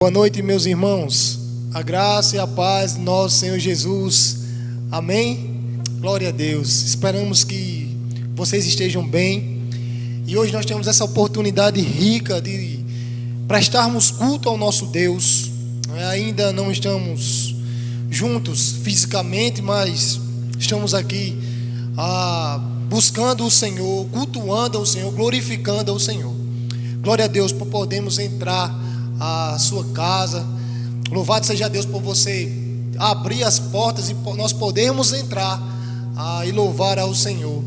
Boa noite, meus irmãos. A graça e a paz de nosso Senhor Jesus. Amém? Glória a Deus. Esperamos que vocês estejam bem. E hoje nós temos essa oportunidade rica de prestarmos culto ao nosso Deus. Ainda não estamos juntos fisicamente, mas estamos aqui buscando o Senhor, cultuando ao Senhor, glorificando ao Senhor. Glória a Deus por podermos entrar a sua casa. Louvado seja Deus por você abrir as portas e nós podermos entrar e louvar ao Senhor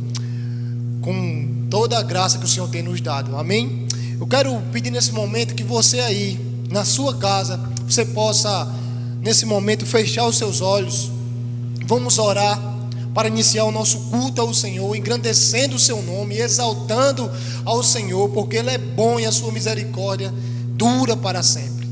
com toda a graça que o Senhor tem nos dado. Amém? Eu quero pedir nesse momento que você aí na sua casa, você possa nesse momento fechar os seus olhos. Vamos orar para iniciar o nosso culto ao Senhor, engrandecendo o seu nome, exaltando ao Senhor, porque Ele é bom e a sua misericórdia dura para sempre.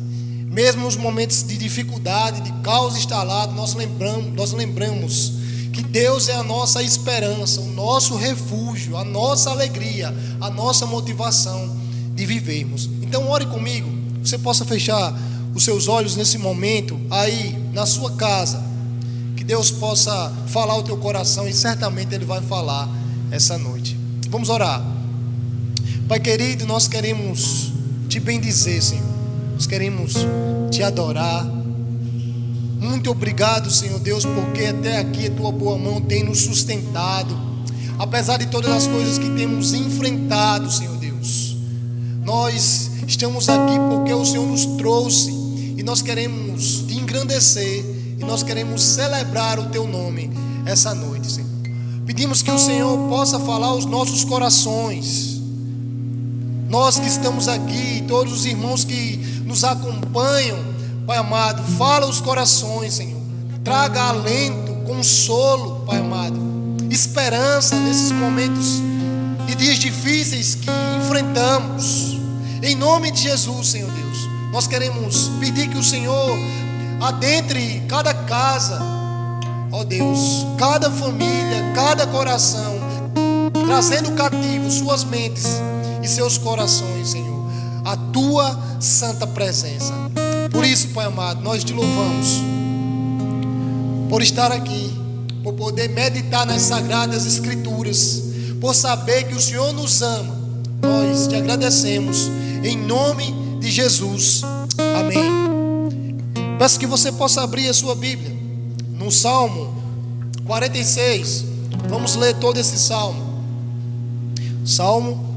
Mesmo nos momentos de dificuldade, de caos instalado, nós lembramos que Deus é a nossa esperança, o nosso refúgio, a nossa alegria, a nossa motivação de vivermos. Então ore comigo, você possa fechar os seus olhos nesse momento, aí na sua casa, que Deus possa falar ao teu coração e certamente Ele vai falar essa noite. Vamos orar. Pai querido, nós queremos te bendizer, Senhor. Nós queremos te adorar. Muito obrigado, Senhor Deus, porque até aqui a tua boa mão tem nos sustentado, apesar de todas as coisas que temos enfrentado, Senhor Deus. Nós estamos aqui porque o Senhor nos trouxe e nós queremos te engrandecer e nós queremos celebrar o teu nome essa noite, Senhor. Pedimos que o Senhor possa falar aos nossos corações. Nós que estamos aqui, todos os irmãos que nos acompanham, Pai amado, fala os corações, Senhor. Traga alento, consolo, Pai amado, esperança nesses momentos e dias difíceis que enfrentamos. Em nome de Jesus, Senhor Deus, nós queremos pedir que o Senhor adentre cada casa, ó Deus, cada família, cada coração, trazendo cativo suas mentes e seus corações, Senhor, a tua santa presença. Por isso, Pai amado, nós te louvamos por estar aqui, por poder meditar nas sagradas escrituras, por saber que o Senhor nos ama. Nós te agradecemos em nome de Jesus. Amém. Peço que você possa abrir a sua Bíblia no Salmo 46. Vamos ler todo esse salmo. Salmo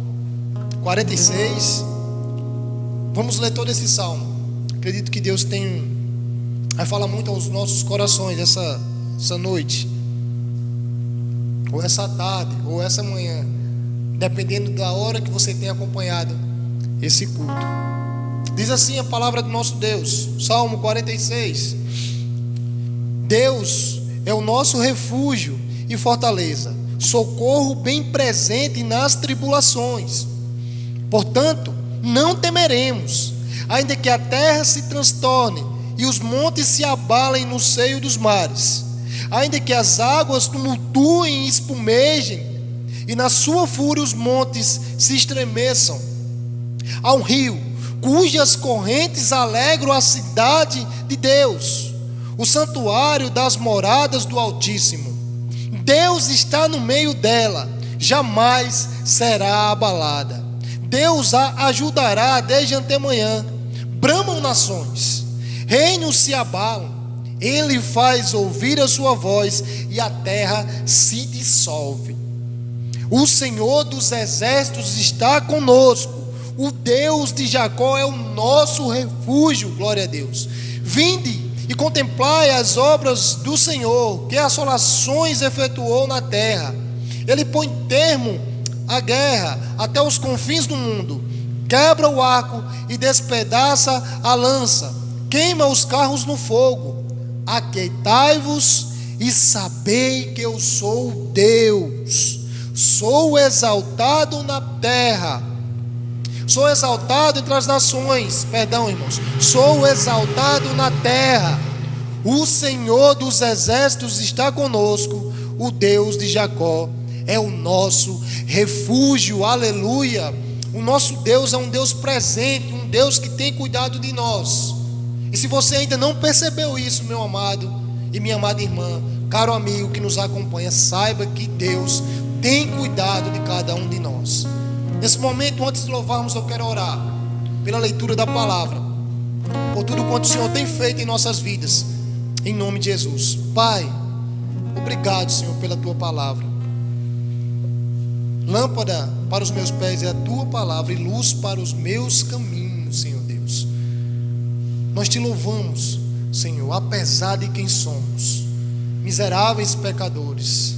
46. Vamos ler todo esse salmo. Acredito que Deus vai falar muito aos nossos corações essa noite, ou essa tarde, ou essa manhã, dependendo da hora que você tem acompanhado esse culto. Diz assim a palavra do nosso Deus, Salmo 46. Deus é o nosso refúgio e fortaleza, socorro bem presente nas tribulações. Portanto, não temeremos, ainda que a terra se transtorne e os montes se abalem no seio dos mares, ainda que as águas tumultuem e espumejem, e na sua fúria os montes se estremeçam. Há um rio, cujas correntes alegram a cidade de Deus, o santuário das moradas do Altíssimo. Deus está no meio dela, jamais será abalada. Deus a ajudará desde antemanhã. Bramam nações, reinos se abalam. Ele faz ouvir a sua voz e a terra se dissolve. O Senhor dos exércitos está conosco. O Deus de Jacó é o nosso refúgio. Glória a Deus. Vinde e contemplai as obras do Senhor, que assolações efetuou na terra. Ele põe termo à guerra até os confins do mundo. Quebra o arco e despedaça a lança. Queima os carros no fogo. Aquietai-vos e sabei que eu sou Deus. Sou exaltado na terra. Sou exaltado entre as nações. Perdão, irmãos. Sou exaltado na terra. O Senhor dos exércitos está conosco. O Deus de Jacó é o nosso refúgio. Aleluia. O nosso Deus é um Deus presente, um Deus que tem cuidado de nós. E se você ainda não percebeu isso, meu amado e minha amada irmã, caro amigo que nos acompanha, saiba que Deus tem cuidado de cada um de nós. Nesse momento, antes de louvarmos, eu quero orar pela leitura da palavra, por tudo quanto o Senhor tem feito em nossas vidas, em nome de Jesus. Pai, obrigado, Senhor, pela tua palavra. Lâmpada para os meus pés é a tua palavra e luz para os meus caminhos, Senhor Deus. Nós te louvamos, Senhor, apesar de quem somos, miseráveis pecadores.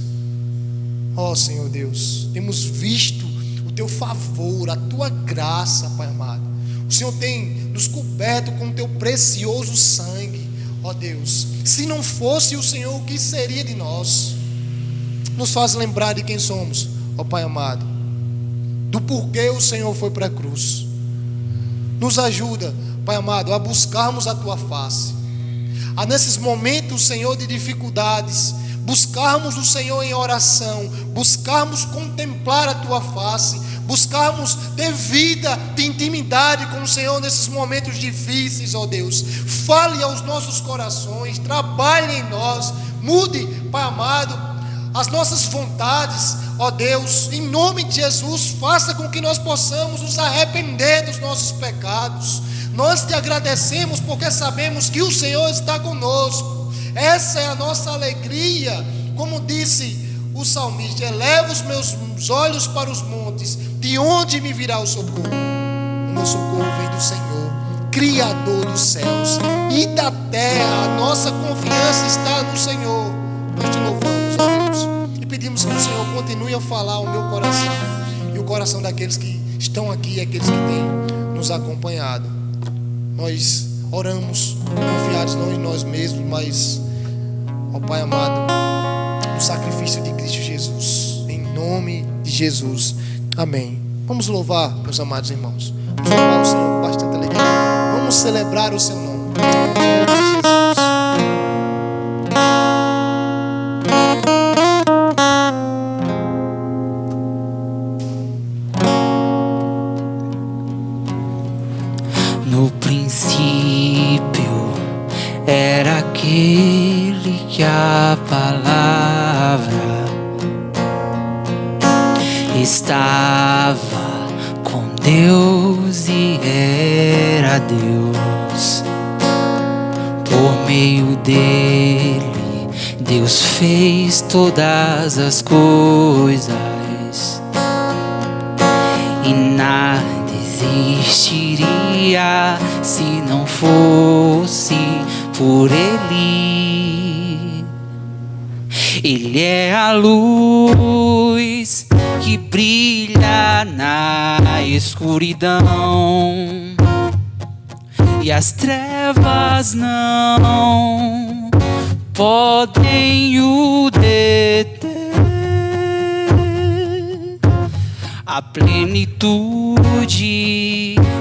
Ó Senhor Deus, temos visto o teu favor, a tua graça, Pai amado. O Senhor tem nos coberto com o teu precioso sangue, ó Deus. Se não fosse o Senhor, o que seria de nós? Nos faz lembrar de quem somos, ó Pai amado, do porquê o Senhor foi para a cruz. Nos ajuda, Pai amado, a buscarmos a tua face, a nesses momentos, Senhor, de dificuldades, buscarmos o Senhor em oração, buscarmos contemplar a tua face, buscarmos ter vida de intimidade com o Senhor nesses momentos difíceis, ó Deus. Fale aos nossos corações, trabalhe em nós, mude, Pai amado, as nossas vontades, ó Deus, em nome de Jesus. Faça com que nós possamos nos arrepender dos nossos pecados. Nós te agradecemos porque sabemos que o Senhor está conosco. Essa é a nossa alegria. Como disse o salmista: eleva os meus olhos para os montes, de onde me virá o socorro? O meu socorro vem do Senhor, Criador dos céus e da terra. A nossa confiança está no Senhor. Nós te louvamos, ó Deus, e pedimos que o Senhor continue a falar ao meu coração e o coração daqueles que estão aqui e aqueles que têm nos acompanhado. Nós oramos confiados não em nós mesmos, mas, ó Pai amado, no sacrifício de Cristo Jesus, em nome de Jesus, amém. Vamos louvar, meus amados irmãos, vamos louvar o Senhor com bastante alegria, vamos celebrar o seu nome, em nome de Jesus. No princípio era aquele que a palavra estava com Deus e era Deus. Por meio dele, Deus fez todas as coisas e nada existiria se não fosse por Ele. Ele é a luz que brilha na escuridão e as trevas não podem o deter. A plenitude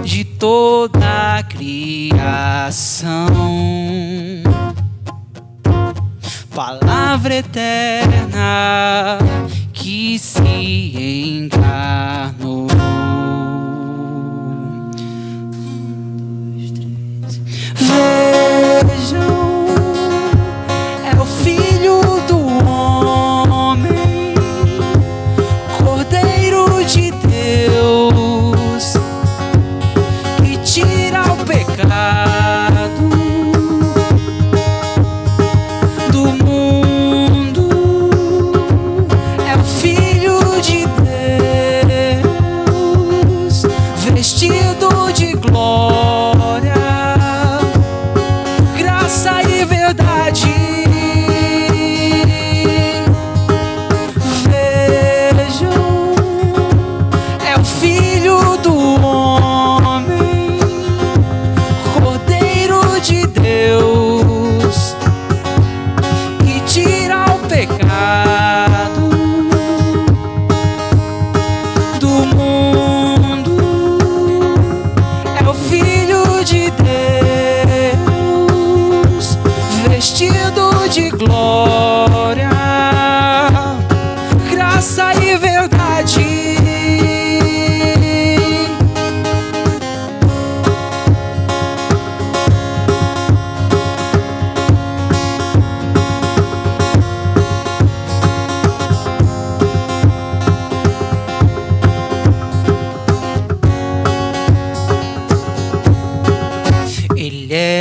de toda a criação, palavra eterna que se encarnou. Vejam, é o Filho do Homem, Cordeiro de Deus, que tira o pecado do mundo. É o Filho de Deus.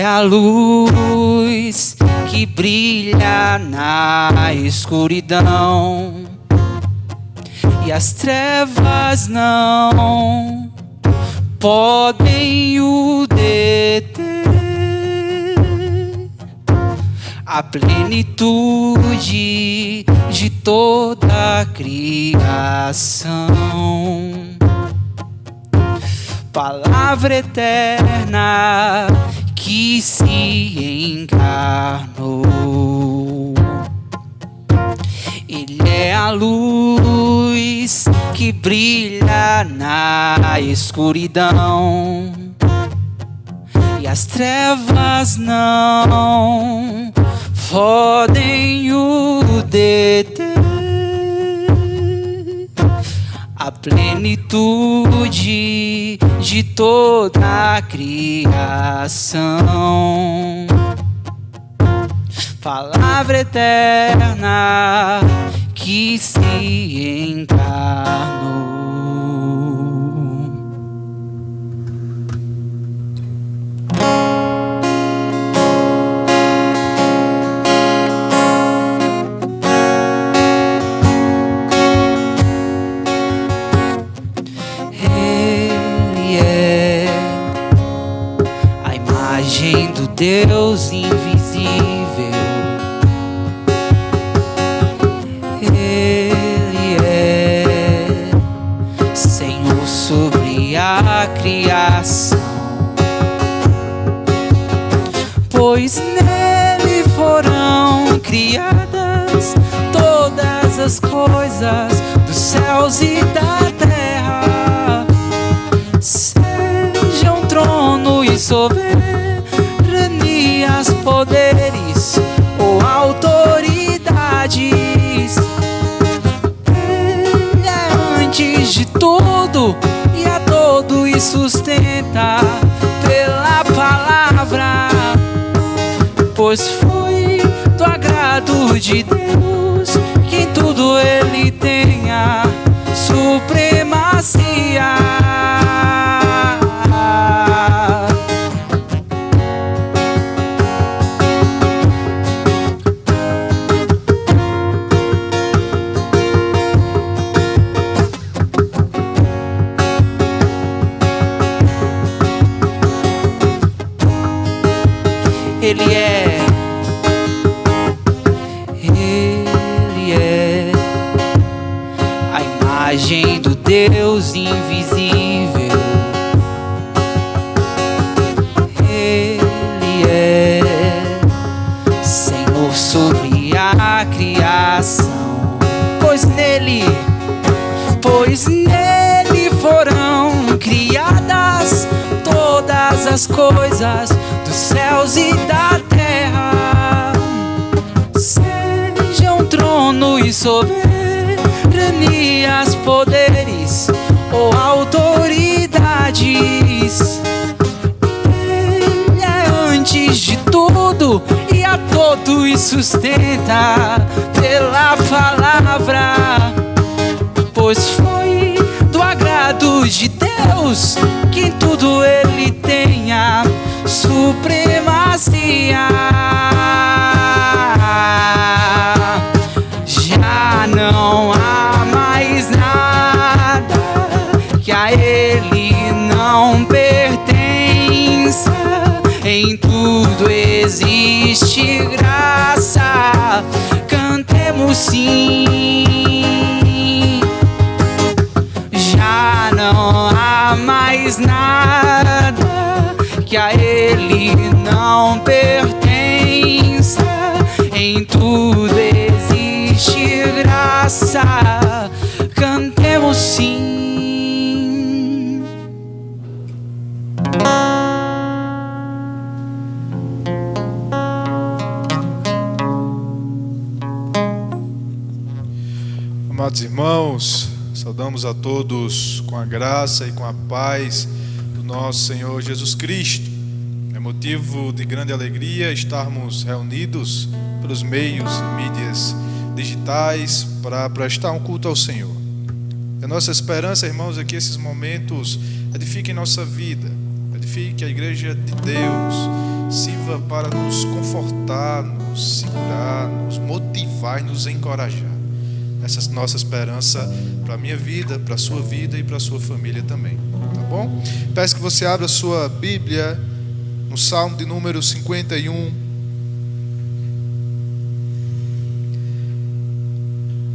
a luz que brilha na escuridão, e as trevas não podem o deter. A plenitude de toda a criação, palavra eterna que se encarnou. Ele é a luz que brilha na escuridão, e as trevas não podem o deter. A plenitude de toda a criação, palavra eterna que se encarnou. Ele é a imagem do Deus invisível. Ele é Senhor sobre a criação, pois nele foram criadas todas as coisas dos céus e da terra, sejam trono e soberanias, poderes ou autoridades. Ele é antes de tudo e a todos sustenta pela palavra, pois foi do agrado de Deus que em tudo ele tenha supremacia. Ele é a imagem do Deus invisível. Ele é Senhor sobre a criação, pois nele foram criadas todas as coisas dos céus e da terra, sejam trono e soberanias, poderes ou autoridades. Ele é antes de tudo e a todos sustenta pela palavra, pois foi do agrado de Deus que em tudo ele tenha supremacia. Já não há mais nada que a ele não pertença, em tudo existe graça, cantemos sim. Já não há mais nada que a ele não pertença, em tudo existe graça, cantemos sim. Amados irmãos, saudamos a todos com a graça e com a paz do nosso Senhor Jesus Cristo. É motivo de grande alegria estarmos reunidos pelos meios e mídias digitais para prestar um culto ao Senhor. A nossa esperança, irmãos, é que esses momentos edifiquem nossa vida, edifique a igreja de Deus, se sirva para nos confortar, nos segurar, nos motivar e nos encorajar. Essa é a nossa esperança para a minha vida, para a sua vida e para a sua família também, tá bom? Peço que você abra a sua Bíblia no Salmo de número 51.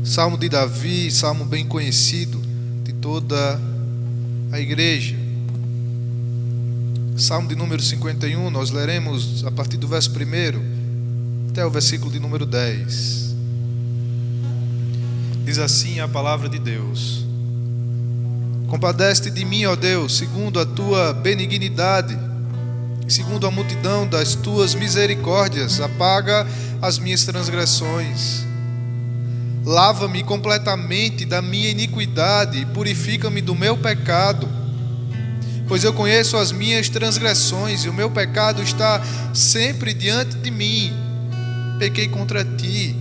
Salmo de Davi, salmo bem conhecido de toda a igreja. Salmo de número 51, nós leremos a partir do verso 1 até o versículo de número 10. Diz assim a palavra de Deus: Compadece-te de mim, ó Deus, segundo a tua benignidade, e segundo a multidão das tuas misericórdias, apaga as minhas transgressões. Lava-me completamente da minha iniquidade e purifica-me do meu pecado, pois eu conheço as minhas transgressões e o meu pecado está sempre diante de mim. Pequei contra ti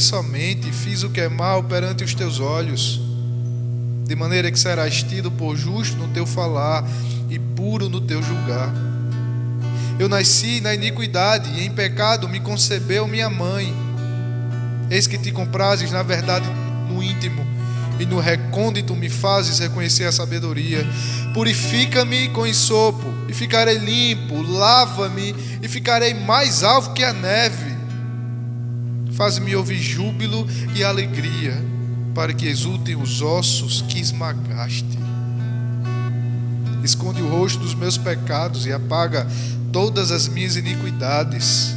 somente, fiz o que é mal perante os teus olhos, de maneira que serás tido por justo no teu falar e puro no teu julgar. Eu nasci na iniquidade e em pecado me concebeu minha mãe. Eis que te comprases na verdade no íntimo, e no recôndito me fazes reconhecer a sabedoria. Purifica-me com ensopo, e ficarei limpo. Lava-me, e ficarei mais alvo que a neve. Faz-me ouvir júbilo e alegria, para que exultem os ossos que esmagaste. Esconde o rosto dos meus pecados e apaga todas as minhas iniquidades.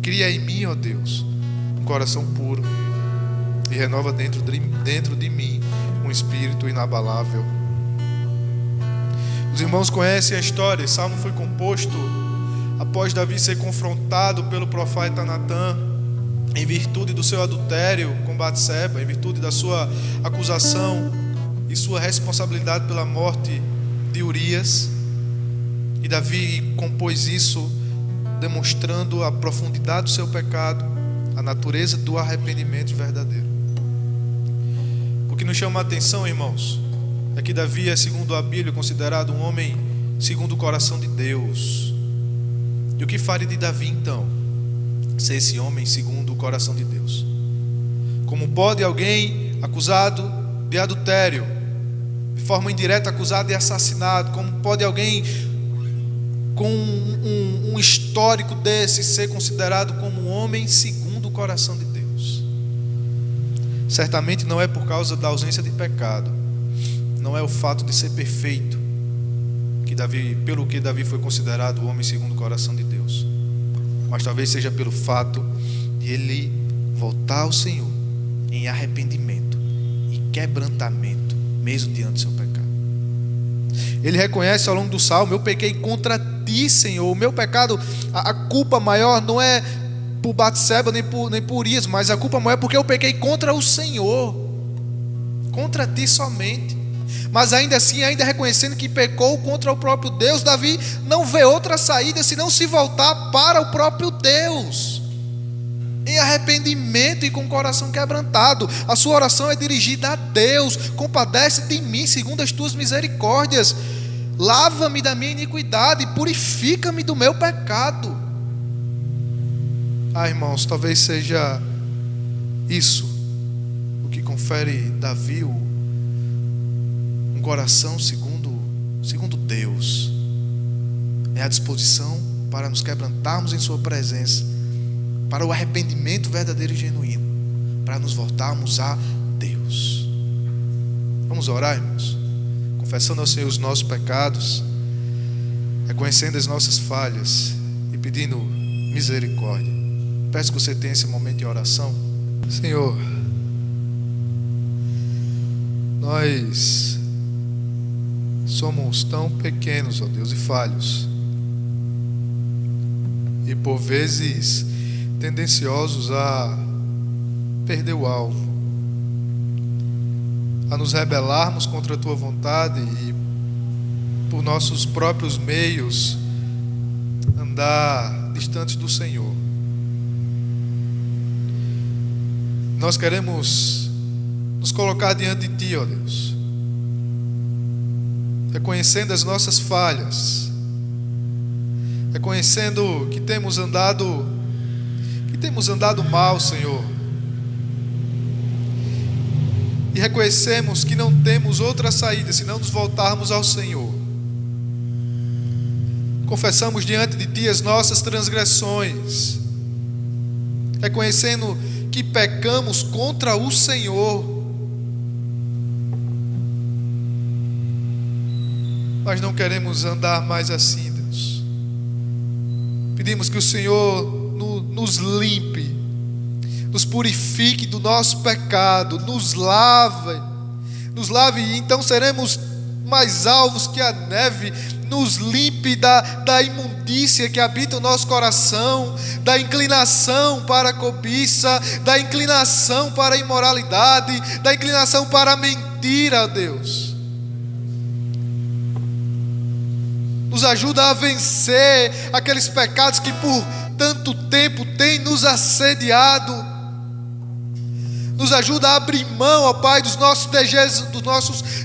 Cria em mim, ó Deus, um coração puro, e renova dentro de mim um espírito inabalável. Os irmãos conhecem a história. Esse salmo foi composto após Davi ser confrontado pelo profeta Natã em virtude do seu adultério com Batseba, em virtude da sua acusação e sua responsabilidade pela morte de Urias. E Davi compôs isso demonstrando a profundidade do seu pecado, a natureza do arrependimento verdadeiro. O que nos chama a atenção, irmãos, é que Davi é, segundo a Bíblia, considerado um homem segundo o coração de Deus. E o que faria de Davi, então, ser esse homem segundo o coração de Deus? Como pode alguém acusado de adultério, de forma indireta acusado de assassinato, como pode alguém com um histórico desse ser considerado como um homem segundo o coração de Deus? Certamente não é por causa da ausência de pecado, não é o fato de ser perfeito pelo que Davi foi considerado o homem segundo o coração de Deus, mas talvez seja pelo fato de ele voltar ao Senhor em arrependimento e quebrantamento, mesmo diante do seu pecado. Ele reconhece ao longo do salmo: eu pequei contra ti, Senhor. O meu pecado, a culpa maior não é por Batseba nem por Urias, mas a culpa maior é porque eu pequei contra o Senhor, contra ti somente. Mas ainda assim, ainda reconhecendo que pecou contra o próprio Deus, Davi não vê outra saída senão se voltar para o próprio Deus, em arrependimento e com o coração quebrantado. A sua oração é dirigida a Deus: compadece de mim segundo as tuas misericórdias, lava-me da minha iniquidade, purifica-me do meu pecado. Irmãos, talvez seja isso o que confere Davi um coração segundo Deus. É a disposição para nos quebrantarmos em sua presença, para o arrependimento verdadeiro e genuíno, para nos voltarmos a Deus. Vamos orar, irmãos, confessando ao Senhor os nossos pecados, reconhecendo as nossas falhas e pedindo misericórdia. Peço que você tenha esse momento de oração. Senhor, nós somos tão pequenos, ó Deus, e falhos, e por vezes tendenciosos a perder o alvo, a nos rebelarmos contra a tua vontade e por nossos próprios meios andar distantes do Senhor. Nós queremos nos colocar diante de ti, ó Deus, reconhecendo as nossas falhas, reconhecendo que temos andado mal, Senhor, e reconhecemos que não temos outra saída senão nos voltarmos ao Senhor. Confessamos diante de Ti as nossas transgressões, reconhecendo que pecamos contra o Senhor, mas não queremos andar mais assim, Deus. Pedimos que o Senhor nos limpe, nos purifique do nosso pecado, nos lave, e então seremos mais alvos que a neve. Nos limpe da imundícia que habita o nosso coração, da inclinação para a cobiça, da inclinação para a imoralidade, da inclinação para a mentira, Deus. Nos ajuda a vencer aqueles pecados que por tanto tempo têm nos assediado. Nos ajuda a abrir mão, ó Pai, dos nossos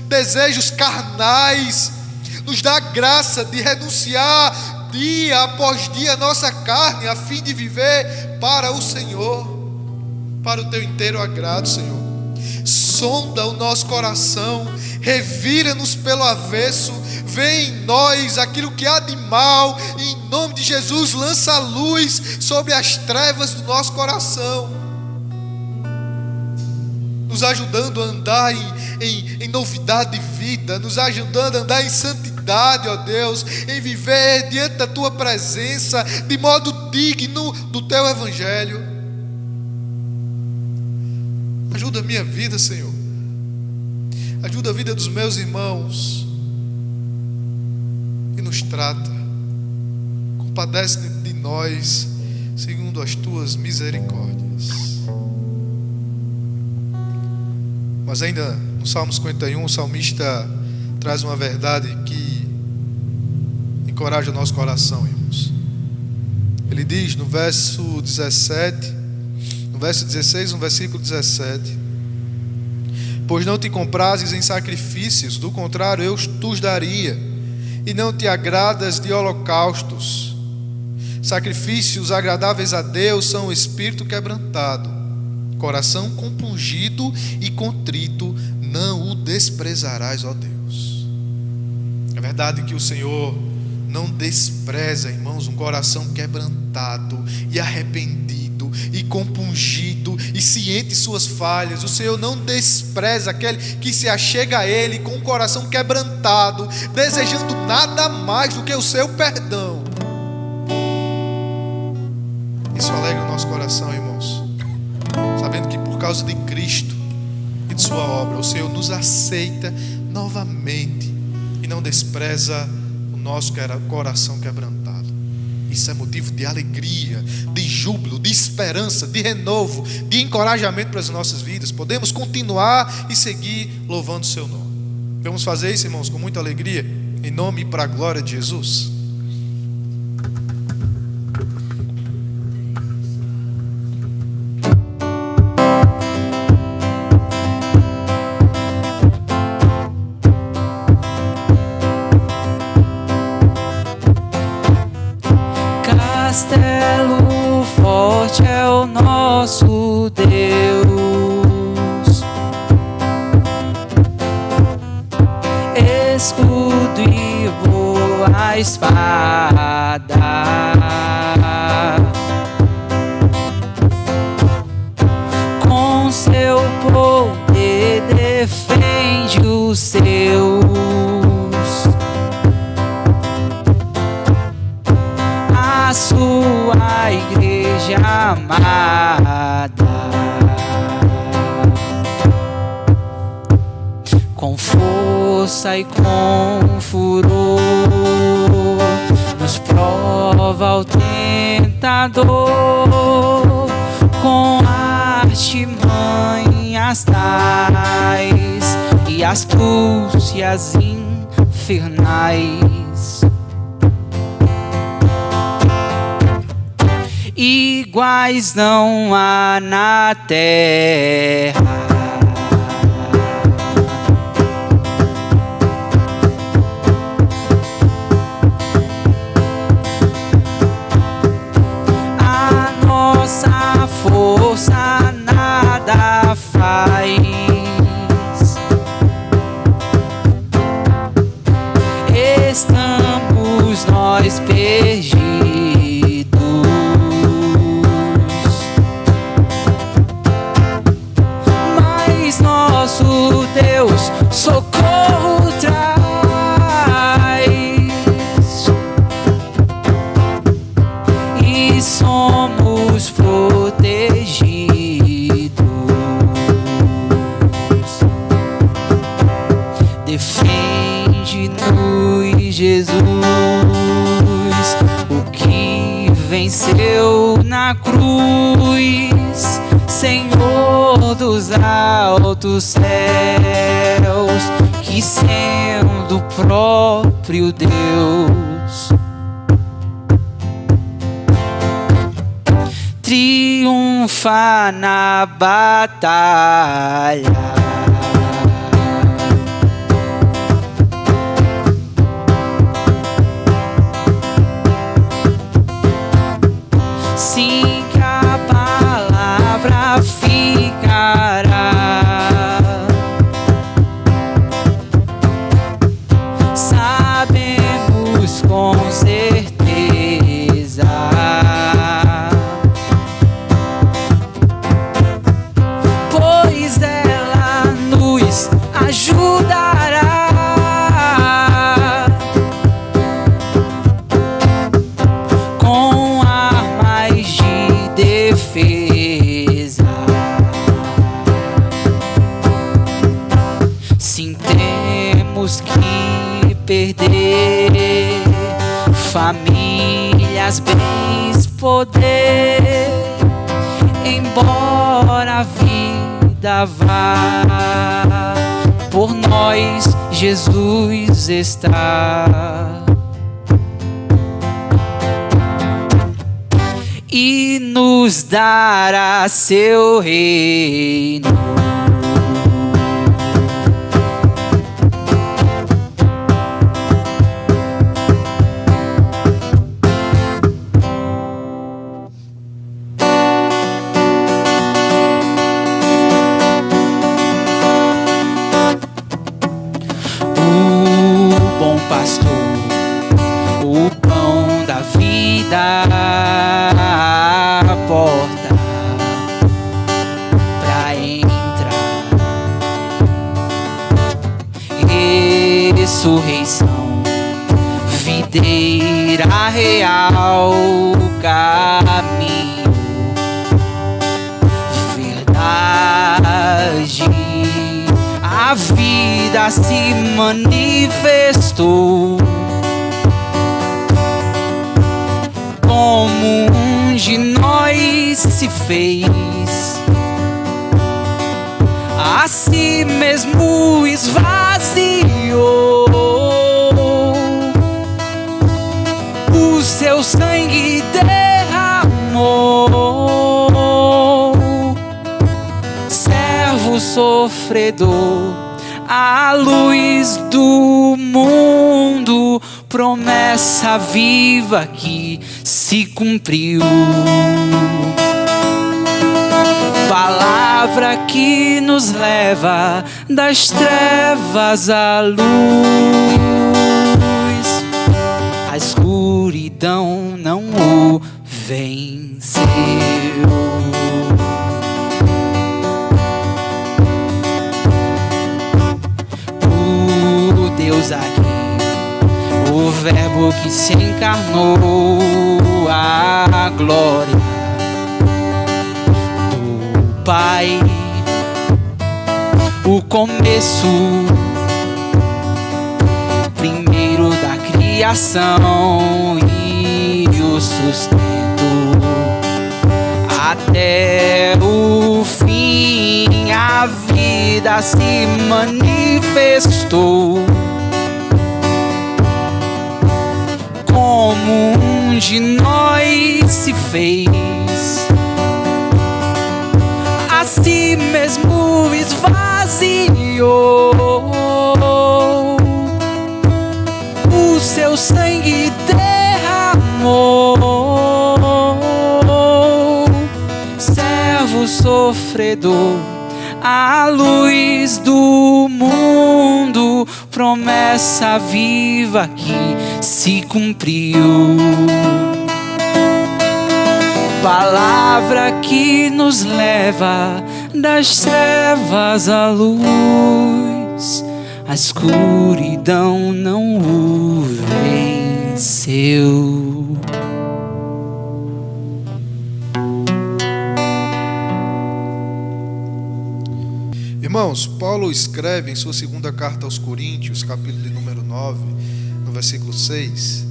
desejos carnais. Nos dá a graça de renunciar dia após dia a nossa carne, a fim de viver para o Senhor, para o Teu inteiro agrado, Senhor. Sonda o nosso coração, revira-nos pelo avesso, vê em nós aquilo que há de mal, e em nome de Jesus lança a luz sobre as trevas do nosso coração, nos ajudando a andar em novidade de vida, nos ajudando a andar em santidade, ó Deus, em viver diante da Tua presença, de modo digno do Teu Evangelho. Ajuda a minha vida, Senhor, ajuda a vida dos meus irmãos, e nos trata, compadece de nós, segundo as Tuas misericórdias. Mas ainda no Salmo 51, o salmista traz uma verdade que encoraja o nosso coração, irmãos. Ele diz no verso 17, no verso 16, no versículo 17: pois não te comprases em sacrifícios, do contrário eu os daria, e não te agradas de holocaustos. Sacrifícios agradáveis a Deus são o espírito quebrantado, coração compungido e contrito, não o desprezarás, ó Deus. É verdade que o Senhor não despreza, irmãos, um coração quebrantado e arrependido e compungido e ciente de suas falhas. O Senhor não despreza aquele que se achega a Ele com um coração quebrantado, desejando nada mais do que o seu perdão. Isso alegra o nosso coração, irmãos, sabendo que por causa de Cristo e de sua obra, o Senhor nos aceita novamente e não despreza o nosso coração quebrantado. Isso é motivo de alegria, de júbilo, de esperança, de renovo, de encorajamento para as nossas vidas. Podemos continuar e seguir louvando o Seu nome. Vamos fazer isso, irmãos, com muita alegria, em nome e para a glória de Jesus. Castelo forte é o nosso Deus, escudo e voa a espada, com seu poder defende os seus. A sua igreja amada, com força e com furor, nos prova o tentador, com artimanhas tais e astúcias infernais. Iguais não há na terra, venceu na cruz, Senhor dos altos céus, que sendo o próprio Deus triunfa na batalha. Sim, que a palavra ficará. Sabemos com certeza, pois ela nos ajudará. Com armas de defesa, sim, temos que perder famílias, bens, poder, embora a vida vá, por nós Jesus está. E nos dará seu reino. O bom pastor, o pão da vida, a porta pra entrar, ressurreição, videira real, caminho, verdade. A vida se manifestou como um de nós se fez, a si mesmo esvaziou, o seu sangue derramou, servo sofredor, a luz do mundo, promessa viva que se cumpriu, palavra que nos leva das trevas à luz, a escuridão não o venceu. O Deus aqui, o verbo que se encarnou, a glória do Pai, o começo, primeiro da criação e o sustento até o fim. A vida se manifestou como um de nós se fez, a si mesmo esvaziou, o seu sangue derramou, servo sofredor, a luz do mundo, promessa viva que se cumpriu, palavra que nos leva das trevas à luz, a escuridão não o venceu. Irmãos, Paulo escreve em sua segunda carta aos Coríntios, capítulo de número 9, no versículo 6: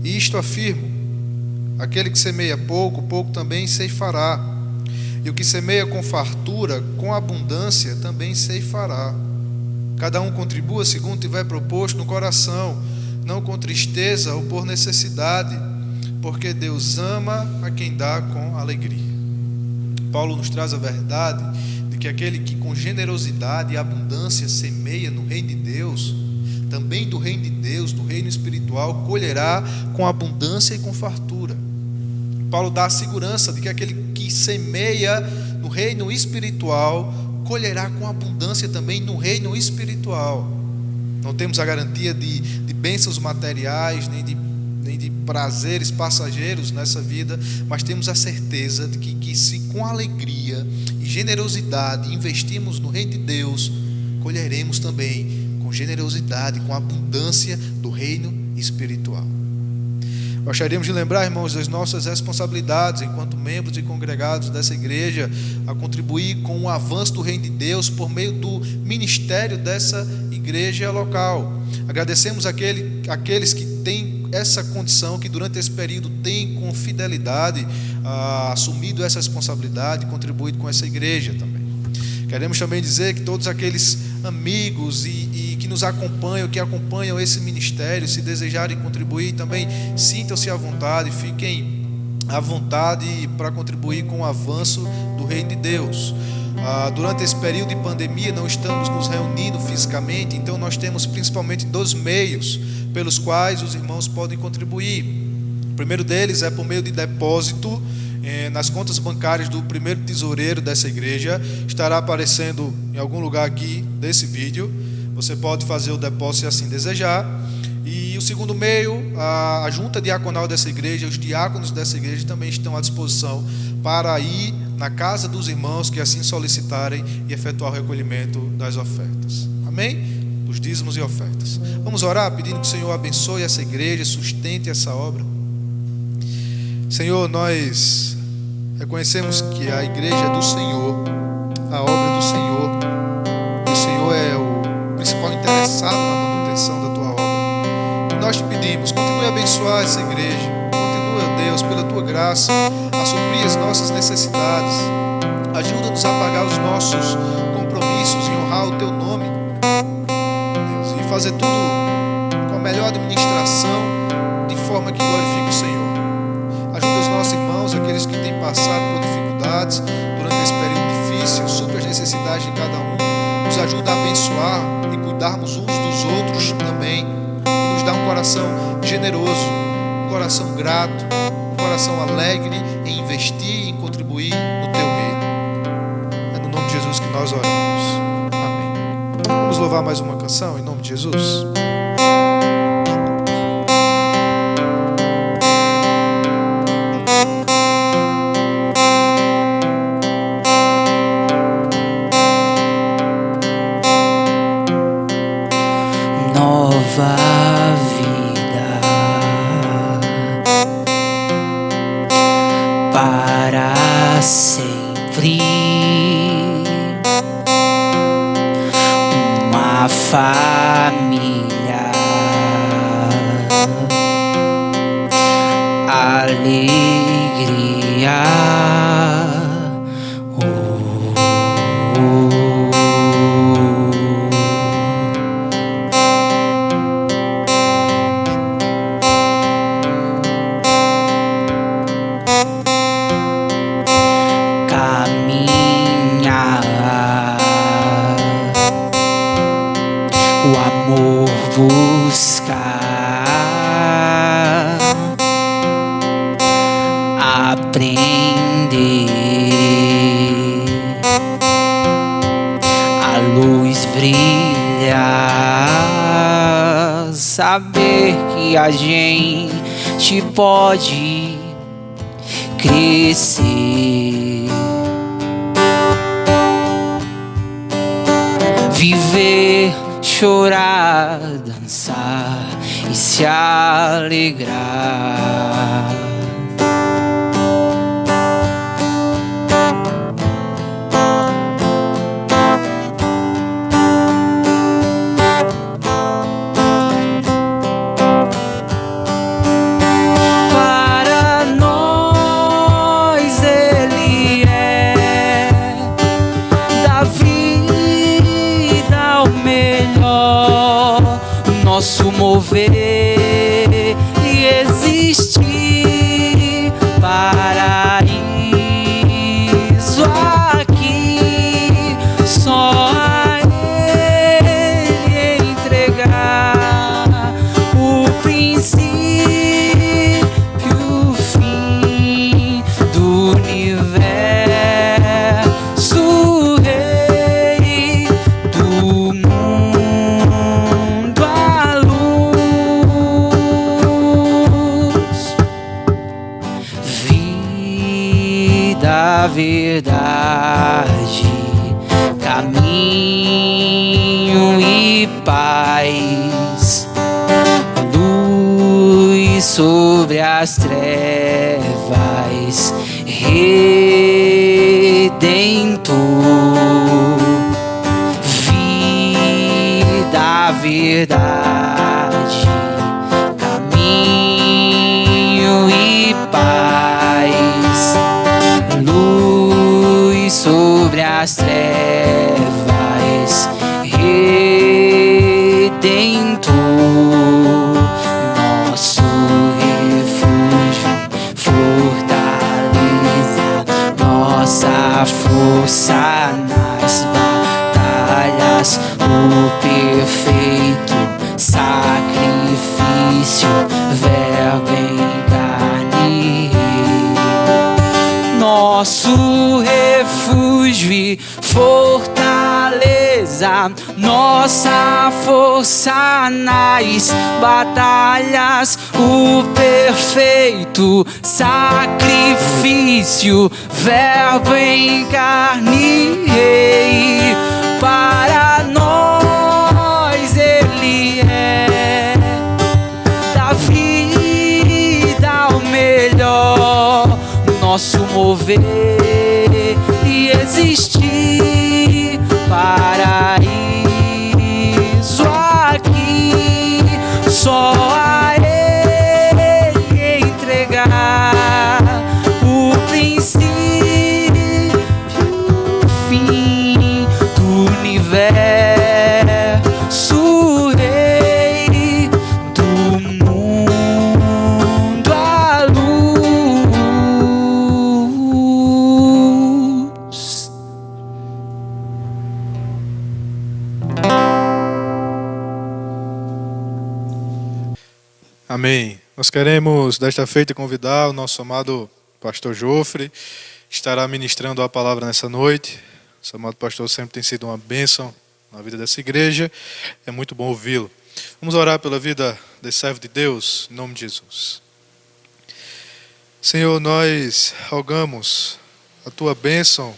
E isto afirmo, Aquele que semeia pouco, pouco também ceifará. E o que semeia com fartura, com abundância, também ceifará. Cada um contribua segundo tiver proposto no coração, não com tristeza ou por necessidade, porque Deus ama a quem dá com alegria. Paulo nos traz a verdade de que aquele que com generosidade e abundância semeia no reino de Deus, também do reino de Deus, do reino espiritual, colherá com abundância e com fartura. Paulo dá a segurança de que aquele que semeia no reino espiritual colherá com abundância também no reino espiritual. Não temos a garantia de bênçãos materiais, nem de prazeres passageiros nessa vida, mas temos a certeza de que se com alegria e generosidade investimos no reino de Deus, colheremos também com generosidade, com abundância do reino espiritual. Gostaríamos de lembrar, irmãos, das nossas responsabilidades enquanto membros e congregados dessa igreja, a contribuir com o avanço do reino de Deus por meio do ministério dessa igreja local. Agradecemos aqueles que têm essa condição, que durante esse período têm com fidelidade assumido essa responsabilidade e contribuído com essa igreja também. Queremos também dizer que todos aqueles amigos e que nos acompanham, que acompanham esse ministério, se desejarem contribuir também, sintam-se à vontade, fiquem à vontade para contribuir com o avanço do reino de Deus. Durante esse período de pandemia não estamos nos reunindo fisicamente, então nós temos principalmente 2 meios pelos quais os irmãos podem contribuir. O primeiro deles é por meio de depósito nas contas bancárias do primeiro tesoureiro dessa igreja. Estará aparecendo em algum lugar aqui desse vídeo. Você pode fazer o depósito se assim desejar. E o segundo meio, a junta diaconal dessa igreja, os diáconos dessa igreja também estão à disposição para ir na casa dos irmãos que assim solicitarem e efetuar o recolhimento das ofertas. Amém? Dos dízimos e ofertas. Vamos orar pedindo que o Senhor abençoe essa igreja, sustente essa obra. Senhor, nós reconhecemos que a igreja é do Senhor, a obra é do Senhor, e o Senhor é o principal interessado na manutenção da tua obra. E nós te pedimos, continue a abençoar essa igreja, continue, Deus, pela tua graça, a suprir as nossas necessidades. Ajuda-nos a pagar os nossos compromissos e honrar o teu nome, Deus, e fazer tudo com a melhor administração, de forma que glorifique o Senhor. Ajuda os nossos irmãos, aqueles que têm passado por dificuldades durante esse período difícil, supre as necessidades de cada um, nos ajuda a abençoar e cuidarmos uns dos outros também, e nos dá um coração generoso, um coração grato, um coração alegre em investir e em contribuir no teu reino. É no nome de Jesus que nós oramos. Amém. Vamos louvar mais uma canção em nome de Jesus. Nova vida para sempre, uma família, alegria. O amor buscar, aprender, a luz brilhar, saber que a gente pode crescer, viver, chorar, dançar e se alegrar. Para nós mover e existir. Paraíso aqui, só a Ele entregar o princípio, o fim do universo, Rei do mundo, a luz, vida, verdade, caminho e paz, luz sobre as trevas, Redentor, vida, verdade, caminho e paz, luz sobre as trevas, Redentor, nosso refúgio, fortaleza, nossa força nas batalhas, o perfeito sacrifício, verbo em carne, nosso refúgio e fortaleza, nossa força nas batalhas, o perfeito sacrifício, verbo em carne, Rei. Para nós Ele é da vida o melhor, nosso mover e existir. Paraíso aqui, só a Ele entregar o princípio, o fim do universo, Rei do mundo, a luz. Amém. Nós queremos, desta feita, convidar o nosso amado pastor Jofre, que estará ministrando a palavra nessa noite. O amado pastor sempre tem sido uma bênção na vida dessa igreja. É muito bom ouvi-lo. Vamos orar pela vida desse servo de Deus, em nome de Jesus. Senhor, nós rogamos a Tua bênção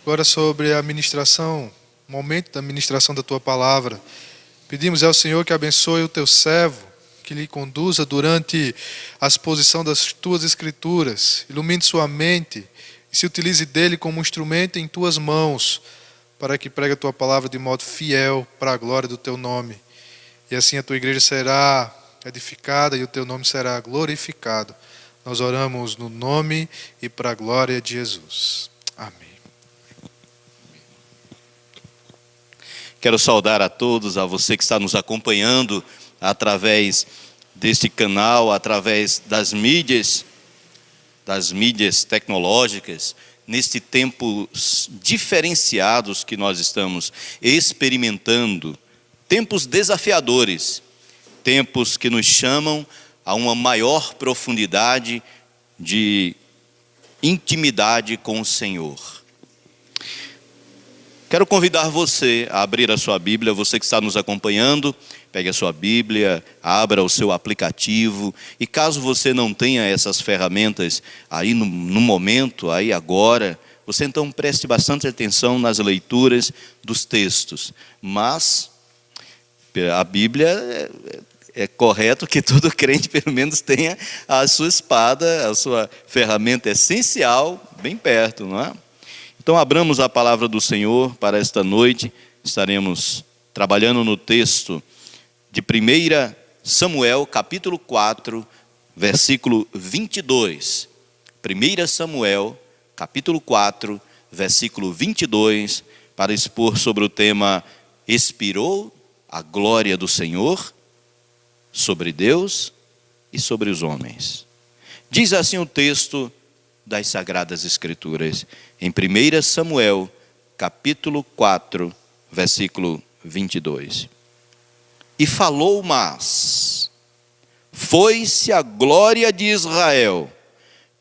agora sobre a ministração, o momento da ministração da Tua palavra. Pedimos ao Senhor que abençoe o Teu servo, que lhe conduza durante a exposição das Tuas Escrituras, ilumine sua mente e se utilize dele como instrumento em Tuas mãos, para que pregue a Tua palavra de modo fiel para a glória do Teu nome. E assim a Tua igreja será edificada e o Teu nome será glorificado. Nós oramos no nome e para a glória de Jesus. Amém. Quero saudar a todos, a você que está nos acompanhando através deste canal, através das mídias tecnológicas, neste tempos diferenciados que nós estamos experimentando, tempos desafiadores, tempos que nos chamam a uma maior profundidade de intimidade com o Senhor. Quero convidar você a abrir a sua Bíblia, você que está nos acompanhando, pegue a sua Bíblia, abra o seu aplicativo, e caso você não tenha essas ferramentas aí no momento, aí agora, você então preste bastante atenção nas leituras dos textos. Mas a Bíblia é correto que todo crente pelo menos tenha a sua espada, a sua ferramenta essencial bem perto, não é? Então abramos a palavra do Senhor para esta noite. Estaremos trabalhando no texto de 1 Samuel, capítulo 4, versículo 22. 1 Samuel, capítulo 4, versículo 22, para expor sobre o tema: expirou a glória do Senhor sobre Deus e sobre os homens. Diz assim o texto das Sagradas Escrituras, em 1 Samuel, capítulo 4, versículo 22. E falou, mas foi-se a glória de Israel,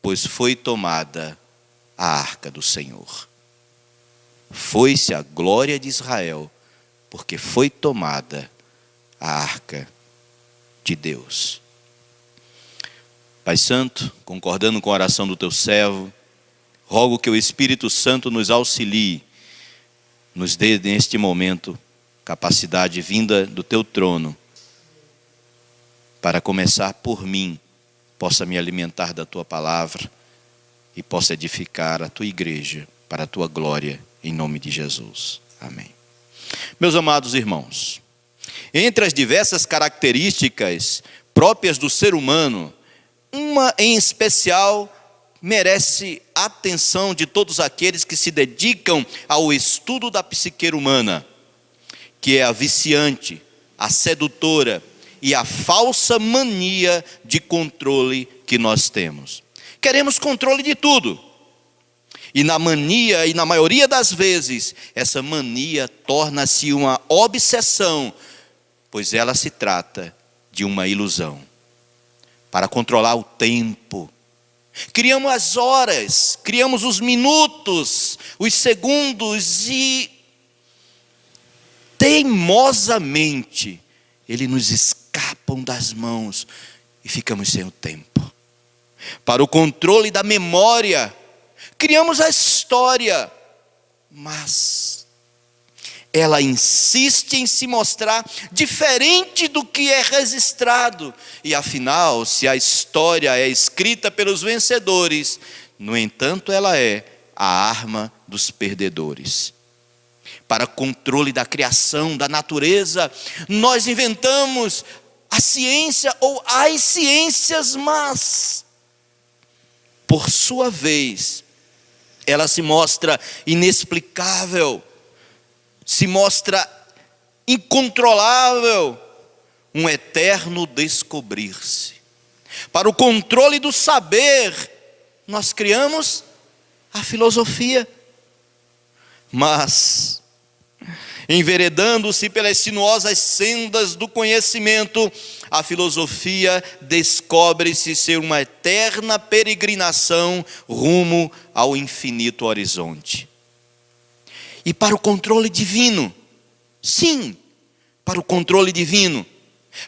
pois foi tomada a arca do Senhor. Foi-se a glória de Israel, porque foi tomada a arca de Deus. Pai Santo, concordando com a oração do teu servo, rogo que o Espírito Santo nos auxilie, nos dê neste momento capacidade vinda do teu trono, para começar por mim, possa me alimentar da tua palavra e possa edificar a tua igreja para a tua glória, em nome de Jesus. Amém. Meus amados irmãos, entre as diversas características próprias do ser humano, uma em especial merece a atenção de todos aqueles que se dedicam ao estudo da psique humana, que é a viciante, a sedutora e a falsa mania de controle que nós temos. Queremos controle de tudo. E na mania, e na maioria das vezes, essa mania torna-se uma obsessão, pois ela se trata de uma ilusão. Para controlar o tempo, criamos as horas, criamos os minutos, os segundos e teimosamente eles nos escapam das mãos e ficamos sem o tempo. Para o controle da memória, criamos a história, mas ela insiste em se mostrar diferente do que é registrado. E afinal, se a história é escrita pelos vencedores, no entanto, ela é a arma dos perdedores. Para controle da criação, da natureza, nós inventamos a ciência ou as ciências, mas, por sua vez, ela se mostra inexplicável, se mostra incontrolável, um eterno descobrir-se. Para o controle do saber, nós criamos a filosofia, mas, enveredando-se pelas sinuosas sendas do conhecimento, a filosofia descobre-se ser uma eterna peregrinação rumo ao infinito horizonte. E para o controle divino, sim, para o controle divino,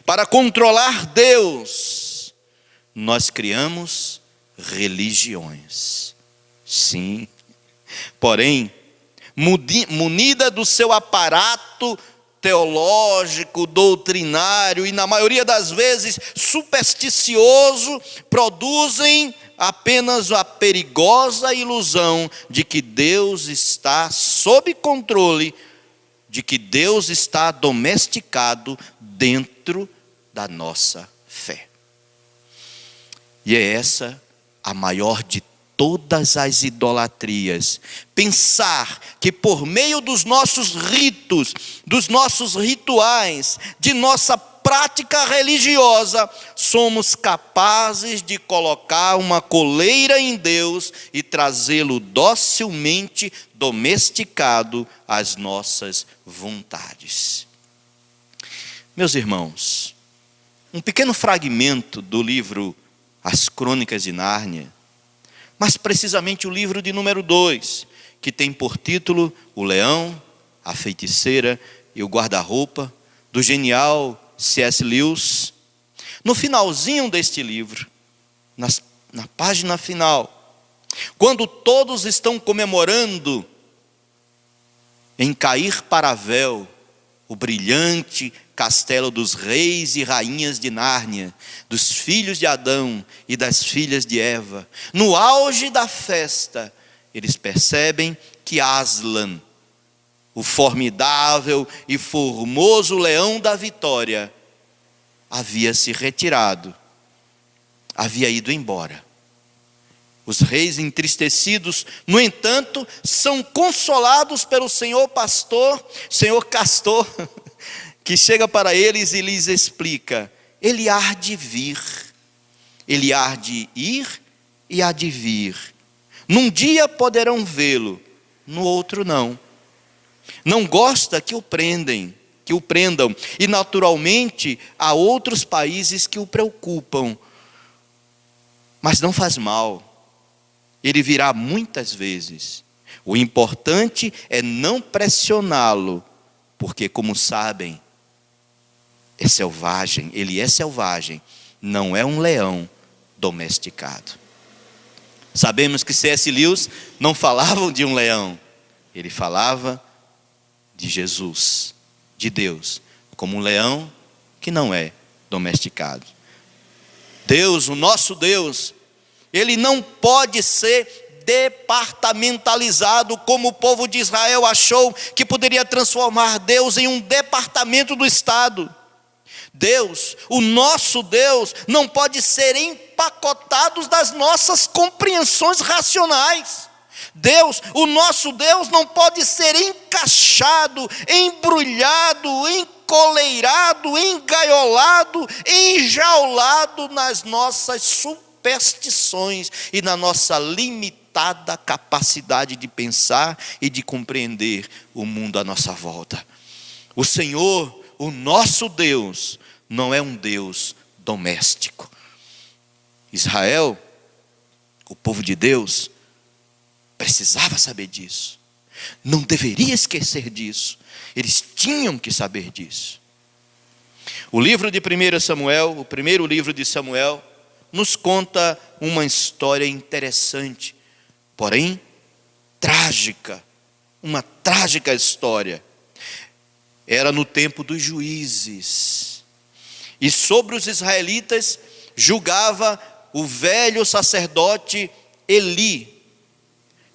para controlar Deus, nós criamos religiões, sim, porém, munida do seu aparato teológico, doutrinário e na maioria das vezes supersticioso, produzem apenas a perigosa ilusão de que Deus está sob controle, de que Deus está domesticado dentro da nossa fé. E é essa a maior de todas as idolatrias, pensar que por meio dos nossos ritos, dos nossos rituais, de nossa prática religiosa, somos capazes de colocar uma coleira em Deus e trazê-lo docilmente domesticado às nossas vontades. Meus irmãos, um pequeno fragmento do livro As Crônicas de Nárnia, mas precisamente o livro de número 2, que tem por título O Leão, a Feiticeira e o Guarda-Roupa, do genial C.S. Lewis. No finalzinho deste livro, na página final, quando todos estão comemorando em cair para véu o brilhante castelo dos reis e rainhas de Nárnia, dos filhos de Adão e das filhas de Eva, no auge da festa, eles percebem que Aslan, o formidável e formoso leão da vitória, havia se retirado, havia ido embora. Os reis entristecidos, no entanto, são consolados pelo Senhor pastor, Senhor Castor, que chega para eles e lhes explica ele há de vir. Ele há de ir e há de vir. Num dia poderão vê-lo, no outro não. Não gosta que o prendam. E naturalmente há outros países que o preocupam. Mas não faz mal. Ele virá muitas vezes. O importante é não pressioná-lo, porque, como sabem, é selvagem. Ele é selvagem, não é um leão domesticado. Sabemos que C.S. Lewis não falava de um leão, ele falava de Jesus, de Deus, como um leão que não é domesticado. Deus, o nosso Deus, ele não pode ser departamentalizado, como o povo de Israel achou que poderia transformar Deus em um departamento do Estado. Deus, o nosso Deus, não pode ser empacotado das nossas compreensões racionais. Deus, o nosso Deus, não pode ser encaixado, embrulhado, encoleirado, engaiolado, enjaulado nas nossas superstições e na nossa limitada capacidade de pensar e de compreender o mundo à nossa volta. O Senhor, o nosso Deus, não é um Deus doméstico. Israel, o povo de Deus, precisava saber disso. Não deveria esquecer disso. Eles tinham que saber disso. O livro de 1 Samuel, o primeiro livro de Samuel, nos conta uma história interessante, porém trágica. Uma trágica história. Era no tempo dos juízes. E sobre os israelitas julgava o velho sacerdote Eli,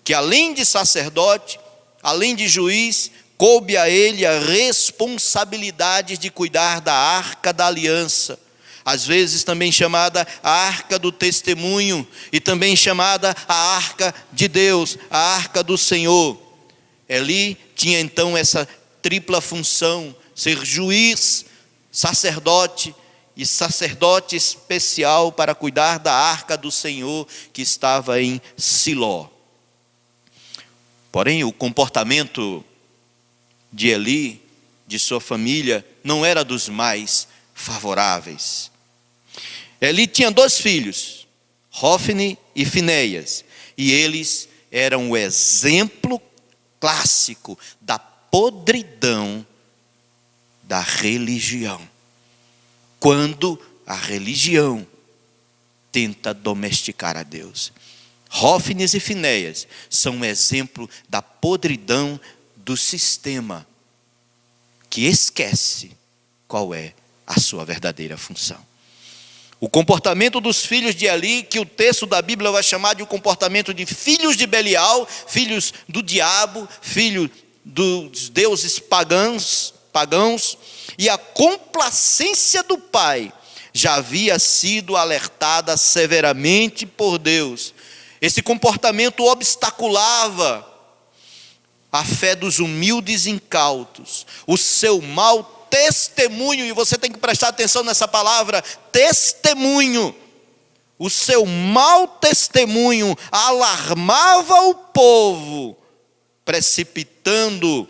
que além de sacerdote, além de juiz, coube a ele a responsabilidade de cuidar da arca da aliança, às vezes também chamada a arca do testemunho, e também chamada a arca de Deus, a arca do Senhor. Eli tinha então essa tripla função: ser juiz, sacerdote e sacerdote especial para cuidar da arca do Senhor que estava em Siló. Porém, o comportamento de Eli, de sua família, não era dos mais favoráveis. Eli tinha 2 filhos, Hófni e Finéias, e eles eram o exemplo clássico da podridão da religião. Quando a religião tenta domesticar a Deus. Hófnis e Finéias são um exemplo da podridão do sistema, que esquece qual é a sua verdadeira função. O comportamento dos filhos de Eli, que o texto da Bíblia vai chamar de o comportamento de filhos de Belial, filhos do diabo, filhos dos deuses pagãos, e a complacência do pai já havia sido alertada severamente por Deus. Esse comportamento obstaculava a fé dos humildes incautos, o seu mau testemunho, e você tem que prestar atenção nessa palavra, testemunho. O seu mau testemunho alarmava o povo, precipitando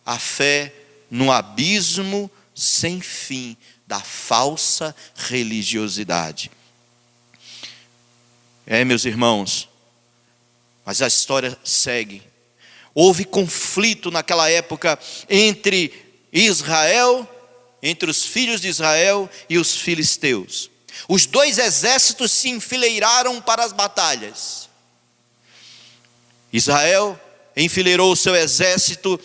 a fé no abismo sem fim da falsa religiosidade. Meus irmãos, mas a história segue. Houve conflito naquela época entre Israel, entre os filhos de Israel e os filisteus. Os 2 exércitos se enfileiraram para as batalhas. Israel enfileirou o seu exército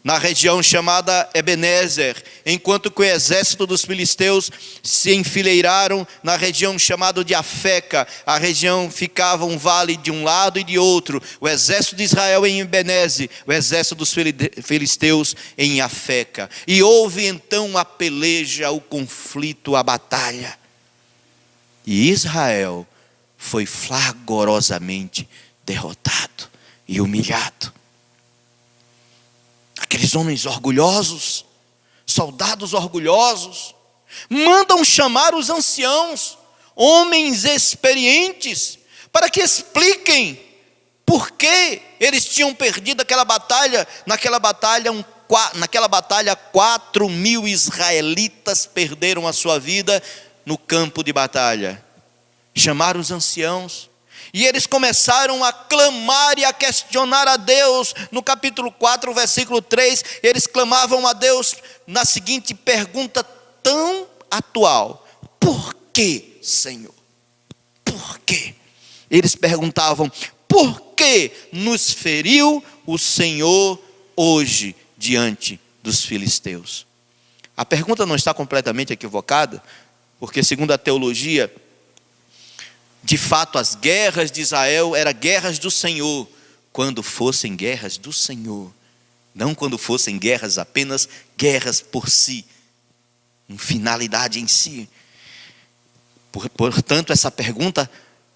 na região chamada Ebenezer, enquanto que o exército dos filisteus se enfileiraram na região chamada de Afeca. A região ficava um vale de um lado e de outro. O exército de Israel em Ebenezer, o exército dos filisteus em Afeca. E houve então a peleja, o conflito, a batalha. E Israel foi flagrosamente derrotado e humilhado. Aqueles homens orgulhosos, soldados orgulhosos, mandam chamar os anciãos, homens experientes, para que expliquem por que eles tinham perdido aquela batalha. Naquela batalha 4.000 israelitas perderam a sua vida no campo de batalha. Chamaram os anciãos e eles começaram a clamar e a questionar a Deus. No capítulo 4, versículo 3, eles clamavam a Deus na seguinte pergunta tão atual: por que, Senhor? Por quê? Eles perguntavam: por que nos feriu o Senhor hoje diante dos filisteus? A pergunta não está completamente equivocada, porque segundo a teologia, de fato as guerras de Israel eram guerras do Senhor, quando fossem guerras do Senhor, não quando fossem guerras apenas guerras por si, uma finalidade em si. Portanto, essa pergunta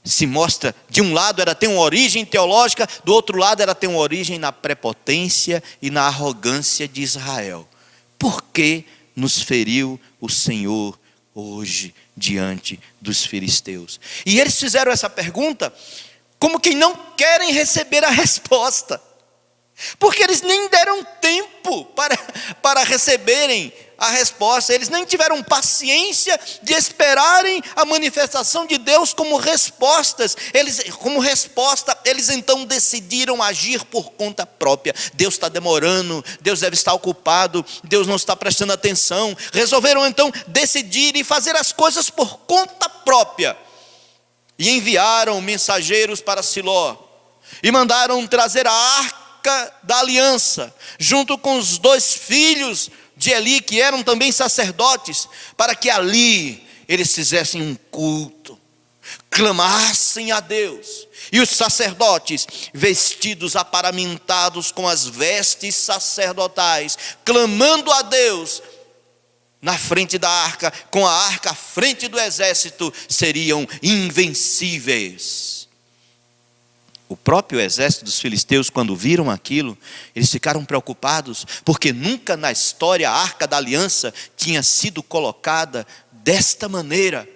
se mostra, de um lado ela tem uma origem teológica, do outro lado ela tem uma origem na prepotência e na arrogância de Israel. Por que nos feriu o Senhor hoje diante dos filisteus? E eles fizeram essa pergunta como que não querem receber a resposta, porque eles nem deram tempo para receberem a resposta. Eles nem tiveram paciência de esperarem a manifestação de Deus como respostas. Como resposta, eles então decidiram agir por conta própria. Deus está demorando, Deus deve estar ocupado, Deus não está prestando atenção. Resolveram então decidir e fazer as coisas por conta própria. E enviaram mensageiros para Siló e mandaram trazer a arca da aliança, junto com os 2 filhos de Eli, que eram também sacerdotes, para que ali eles fizessem um culto, clamassem a Deus. E os sacerdotes, vestidos, aparamentados com as vestes sacerdotais, clamando a Deus, na frente da arca, com a arca à frente do exército, seriam invencíveis. O próprio exército dos filisteus, quando viram aquilo, eles ficaram preocupados, porque nunca na história a arca da aliança tinha sido colocada desta maneira.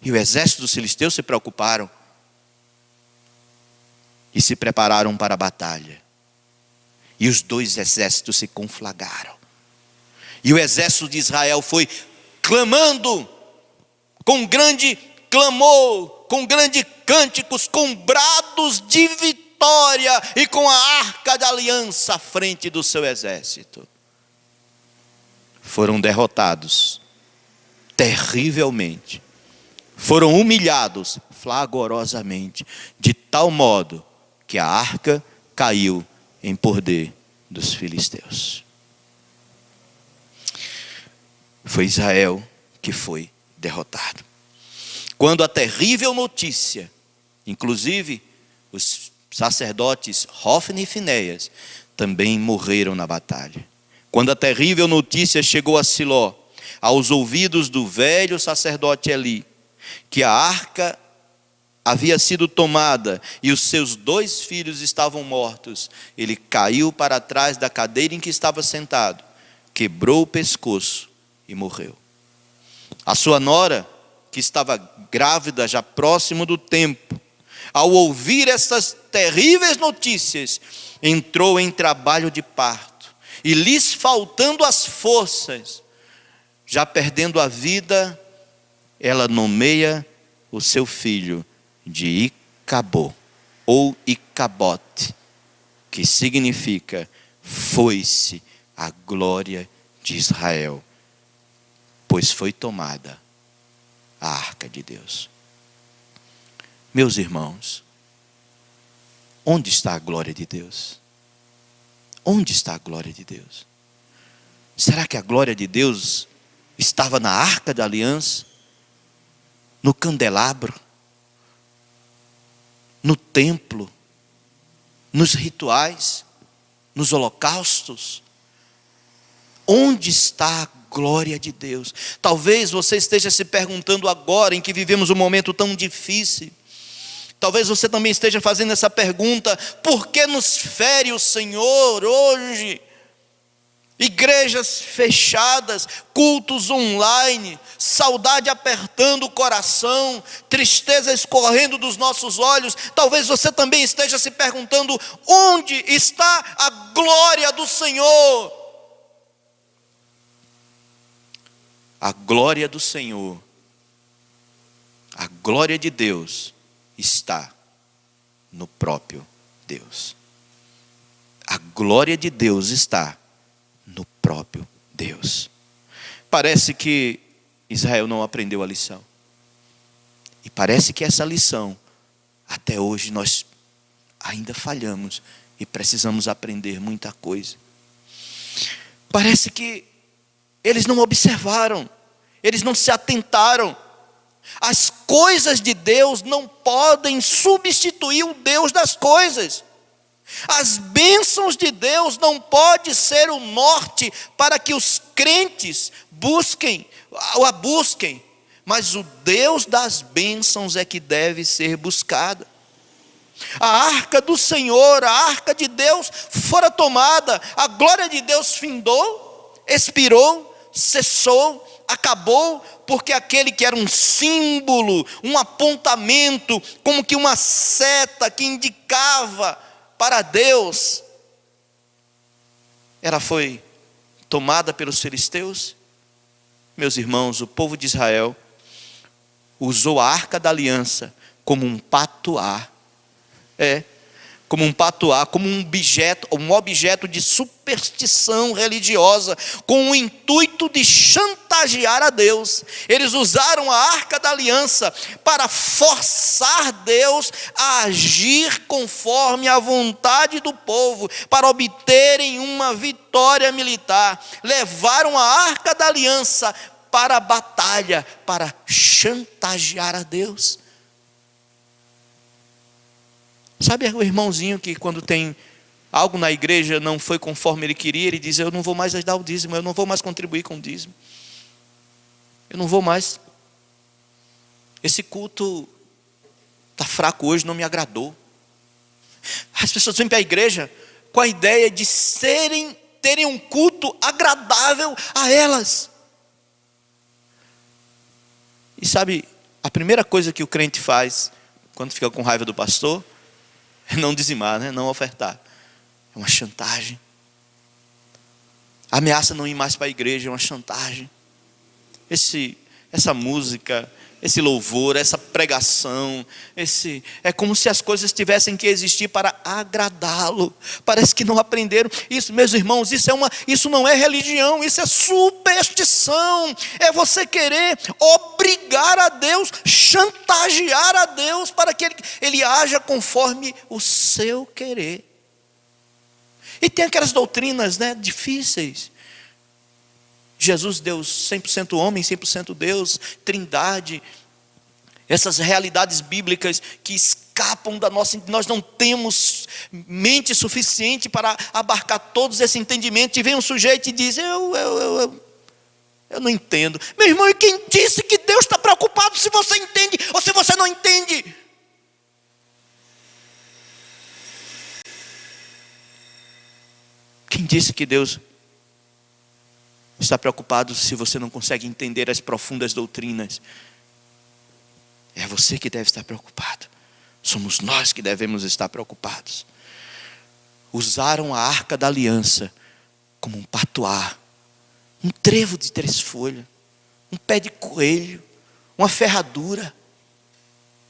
E o exército dos filisteus se preocuparam e se prepararam para a batalha. E os 2 exércitos se conflagraram. E o exército de Israel foi clamando com grande clamor, com grandes cânticos, com brados de vitória e com a arca da aliança à frente do seu exército. Foram derrotados terrivelmente, foram humilhados flagorosamente, de tal modo que a arca caiu em poder dos filisteus. Foi Israel que foi derrotado. Quando a terrível notícia, inclusive os sacerdotes Hofni e Finéias também morreram na batalha. Quando a terrível notícia chegou a Siló, aos ouvidos do velho sacerdote Eli, que a arca havia sido tomada e os seus 2 filhos estavam mortos, ele caiu para trás da cadeira em que estava sentado, quebrou o pescoço e morreu. A sua nora, que estava grávida já próximo do tempo, ao ouvir essas terríveis notícias, entrou em trabalho de parto, e lhes faltando as forças, já perdendo a vida, ela nomeia o seu filho de Icabô, ou Icabote, que significa foi-se a glória de Israel, pois foi tomada a arca de Deus. Meus irmãos, onde está a glória de Deus? Onde está a glória de Deus? Será que a glória de Deus estava na arca da aliança? No candelabro? No templo? Nos rituais? Nos holocaustos? Onde está a glória de Deus? Talvez você esteja se perguntando agora, em que vivemos um momento tão difícil. Talvez você também esteja fazendo essa pergunta: por que nos fere o Senhor hoje? igrejas fechadas, cultos online, saudade apertando o coração, tristeza escorrendo dos nossos olhos. Talvez você também esteja se perguntando: onde está a glória do Senhor? A glória do Senhor, a glória de Deus está no próprio Deus. A glória de Deus está no próprio Deus. Parece que Israel não aprendeu a lição. E parece que essa lição, até hoje, nós ainda falhamos e precisamos aprender muita coisa. Parece que eles não observaram, eles não se atentaram. As coisas de Deus não podem substituir o Deus das coisas. As bênçãos de Deus não podem ser o norte para que os crentes a busquem, mas o Deus das bênçãos é que deve ser buscado. A arca do Senhor, a arca de Deus fora tomada, a glória de Deus findou, expirou, cessou, acabou, porque aquele que era um símbolo, um apontamento, como que uma seta que indicava para Deus, ela foi tomada pelos filisteus. Meus irmãos, o povo de Israel usou a arca da aliança como um patuá, como um patuá, como um objeto de superstição religiosa, com o intuito de chantagear a Deus. Eles usaram a arca da aliança para forçar Deus a agir conforme a vontade do povo, para obterem uma vitória militar. Levaram a arca da aliança para a batalha, para chantagear a Deus. Sabe o irmãozinho que quando tem algo na igreja não foi conforme ele queria, ele diz: eu não vou mais dar o dízimo, eu não vou mais contribuir com o dízimo, eu não vou mais, esse culto está fraco hoje, não me agradou. As pessoas vêm para a igreja com a ideia de terem um culto agradável a elas. E sabe, a primeira coisa que o crente faz quando fica com raiva do pastor é não dizimar, não ofertar. É uma chantagem. A ameaça não ir mais para a igreja é uma chantagem. Essa música, esse louvor, essa pregação, é como se as coisas tivessem que existir para agradá-lo. Parece que não aprenderam. Isso, meus irmãos, isso não é religião, isso é superstição. É você querer obrigar a Deus, chantagear a Deus para que ele haja conforme o seu querer. E tem aquelas doutrinas, difíceis. Jesus, Deus 100% homem, 100% Deus, trindade. Essas realidades bíblicas que escapam da nossa... Nós não temos mente suficiente para abarcar todos esse entendimento. E vem um sujeito e diz: eu não entendo. Meu irmão, e quem disse que Deus está preocupado se você entende ou se você não entende? Quem disse que Deus está preocupado se você não consegue entender as profundas doutrinas? É você que deve estar preocupado. Somos nós que devemos estar preocupados. Usaram a arca da aliança como um patuá, um trevo de 3 folhas, um pé de coelho, uma ferradura,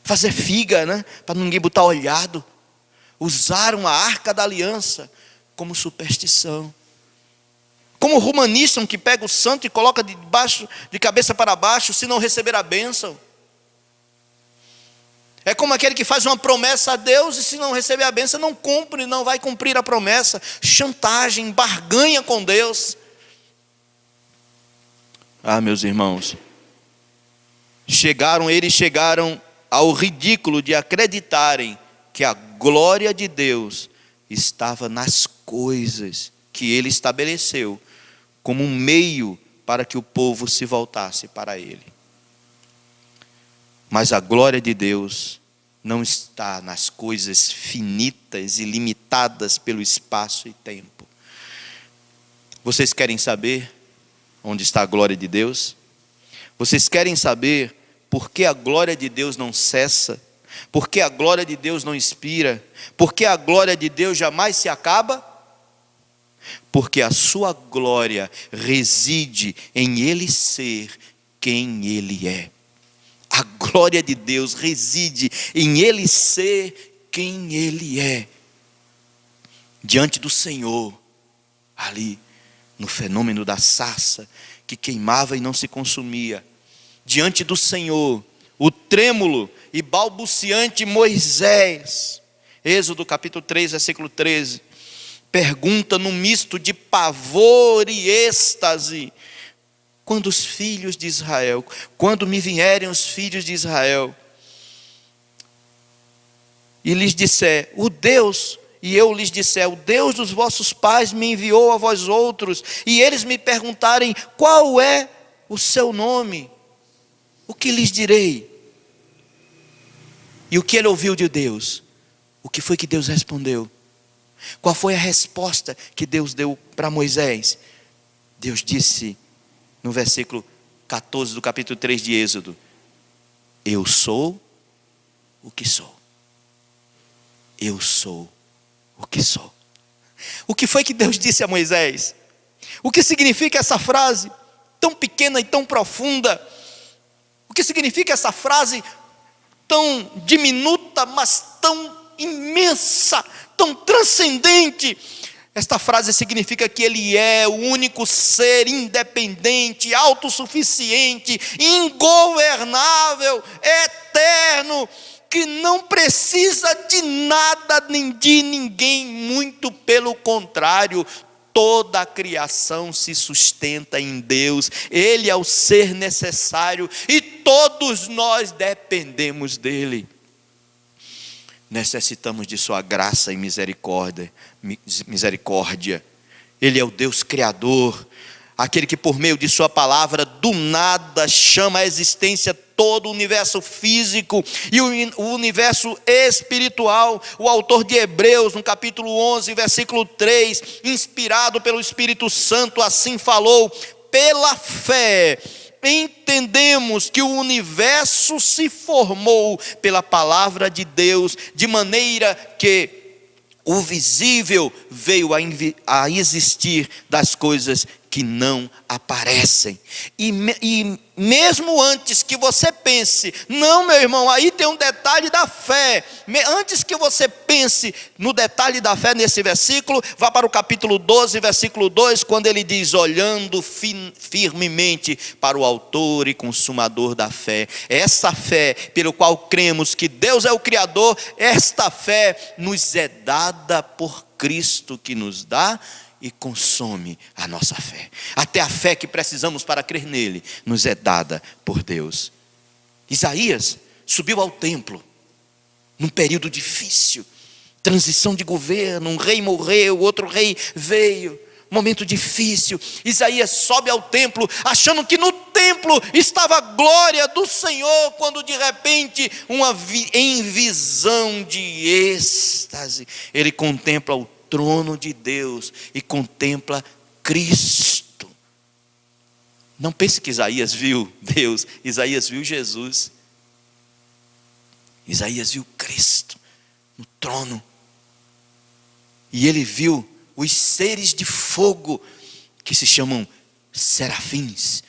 fazer figa, para ninguém botar olhado. Usaram a arca da aliança como superstição. Como o romanismo que pega o santo e coloca de cabeça para baixo, se não receber a bênção. É como aquele que faz uma promessa a Deus e se não receber a bênção não cumpre, não vai cumprir a promessa. Chantagem, barganha com Deus. Meus irmãos, eles chegaram ao ridículo de acreditarem que a glória de Deus estava nas coisas que ele estabeleceu como um meio para que o povo se voltasse para ele. Mas a glória de Deus não está nas coisas finitas e limitadas pelo espaço e tempo. Vocês querem saber onde está a glória de Deus? Vocês querem saber por que a glória de Deus não cessa? Por que a glória de Deus não expira? Por que a glória de Deus jamais se acaba? Porque a sua glória reside em Ele ser quem Ele é. A glória de Deus reside em Ele ser quem Ele é. Diante do Senhor, ali no fenômeno da sarça que queimava e não se consumia, diante do Senhor, o trêmulo e balbuciante Moisés, Êxodo capítulo 3, versículo 13, pergunta num misto de pavor e êxtase: quando os filhos de Israel, quando me vierem os filhos de Israel, e lhes disser, eu lhes disser, o Deus dos vossos pais me enviou a vós outros, e eles me perguntarem, qual é o seu nome? O que lhes direi? E o que ele ouviu de Deus? O que foi que Deus respondeu? Qual foi a resposta que Deus deu para Moisés? Deus disse no versículo 14 do capítulo 3 de Êxodo: eu sou o que sou. Eu sou o que sou. O que foi que Deus disse a Moisés? O que significa essa frase tão pequena e tão profunda? O que significa essa frase tão diminuta, mas tão imensa, tão transcendente? Esta frase significa que Ele é o único ser independente, autossuficiente, ingovernável, eterno, que não precisa de nada nem de ninguém, muito pelo contrário. Toda a criação se sustenta em Deus, Ele é o ser necessário e todos nós dependemos dEle. Necessitamos de sua graça e misericórdia. Ele é o Deus Criador, aquele que por meio de sua palavra do nada chama à existência todo o universo físico e o universo espiritual. O autor de Hebreus, no capítulo 11, versículo 3, inspirado pelo Espírito Santo, assim falou: pela fé entendemos que o universo se formou pela palavra de Deus, de maneira que o visível veio a existir das coisas que não aparecem. E mesmo antes que você pense, não, meu irmão, aí tem um detalhe da fé. Antes que você pense no detalhe da fé nesse versículo, vá para o capítulo 12, versículo 2, quando ele diz: olhando firmemente para o autor e consumador da fé. Essa fé pelo qual cremos que Deus é o Criador, esta fé nos é dada por Cristo, que nos dá e consome a nossa fé. Até a fé que precisamos para crer nele nos é dada por Deus. Isaías subiu ao templo num período difícil, transição de governo, um rei morreu, outro rei veio, momento difícil. Isaías sobe ao templo achando que no templo estava a glória do Senhor, quando de repente, em visão de êxtase, ele contempla o trono de Deus e contempla Cristo. Não pense que Isaías viu Deus, Isaías viu Jesus. Isaías viu Cristo no trono. E ele viu os seres de fogo, que se chamam serafins.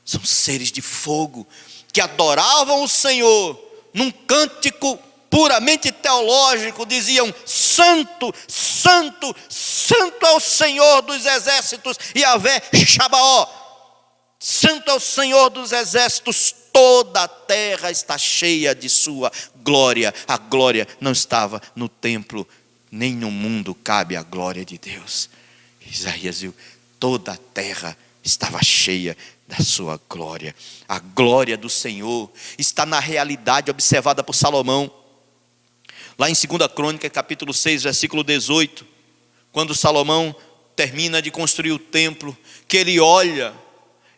São seres de fogo que adoravam o Senhor num cântico puramente teológico. Diziam: santo, santo, santo é o Senhor dos exércitos, Yahvé Shabaó. Santo é o Senhor dos exércitos, toda a terra está cheia de sua glória. A glória não estava no templo, nem no mundo cabe a glória de Deus. Isaías viu, toda a terra estava cheia da sua glória. A glória do Senhor está na realidade observada por Salomão. Lá em 2 Crônicas, capítulo 6, versículo 18, quando Salomão termina de construir o templo, que ele olha,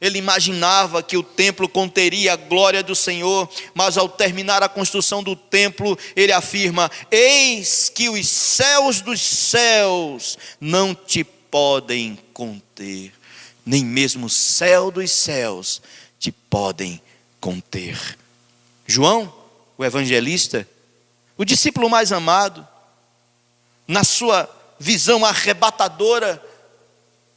ele imaginava que o templo conteria a glória do Senhor, mas ao terminar a construção do templo, ele afirma: eis que os céus dos céus não te podem conter, nem mesmo o céu dos céus te podem conter. João, o evangelista, o discípulo mais amado, na sua visão arrebatadora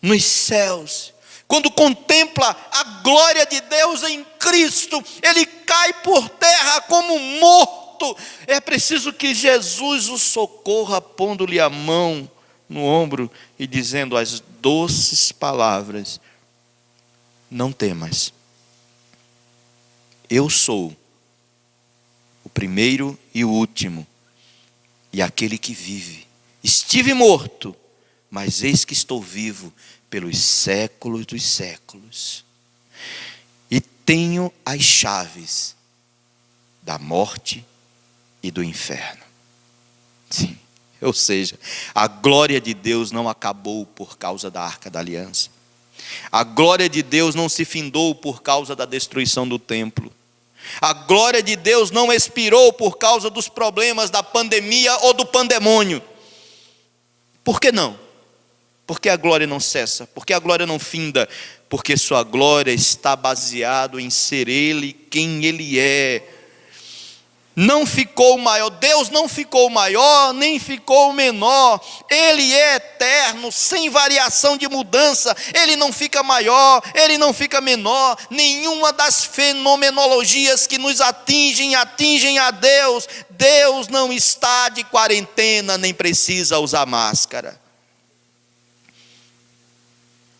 nos céus, quando contempla a glória de Deus em Cristo, ele cai por terra como morto. É preciso que Jesus o socorra, pondo-lhe a mão no ombro e dizendo as doces palavras: não temas, eu sou o primeiro e o último, e aquele que vive. Estive morto, mas eis que estou vivo pelos séculos dos séculos, e tenho as chaves da morte e do inferno. Sim, ou seja, a glória de Deus não acabou por causa da Arca da Aliança. A glória de Deus não se findou por causa da destruição do templo. A glória de Deus não expirou por causa dos problemas da pandemia ou do pandemônio. Por que não? Porque a glória não cessa, porque a glória não finda, porque sua glória está baseado em ser Ele quem Ele é. Não ficou maior, Deus não ficou maior, nem ficou menor. Ele é eterno, sem variação de mudança. Ele não fica maior, Ele não fica menor. Nenhuma das fenomenologias que nos atingem a Deus. Deus não está de quarentena, nem precisa usar máscara.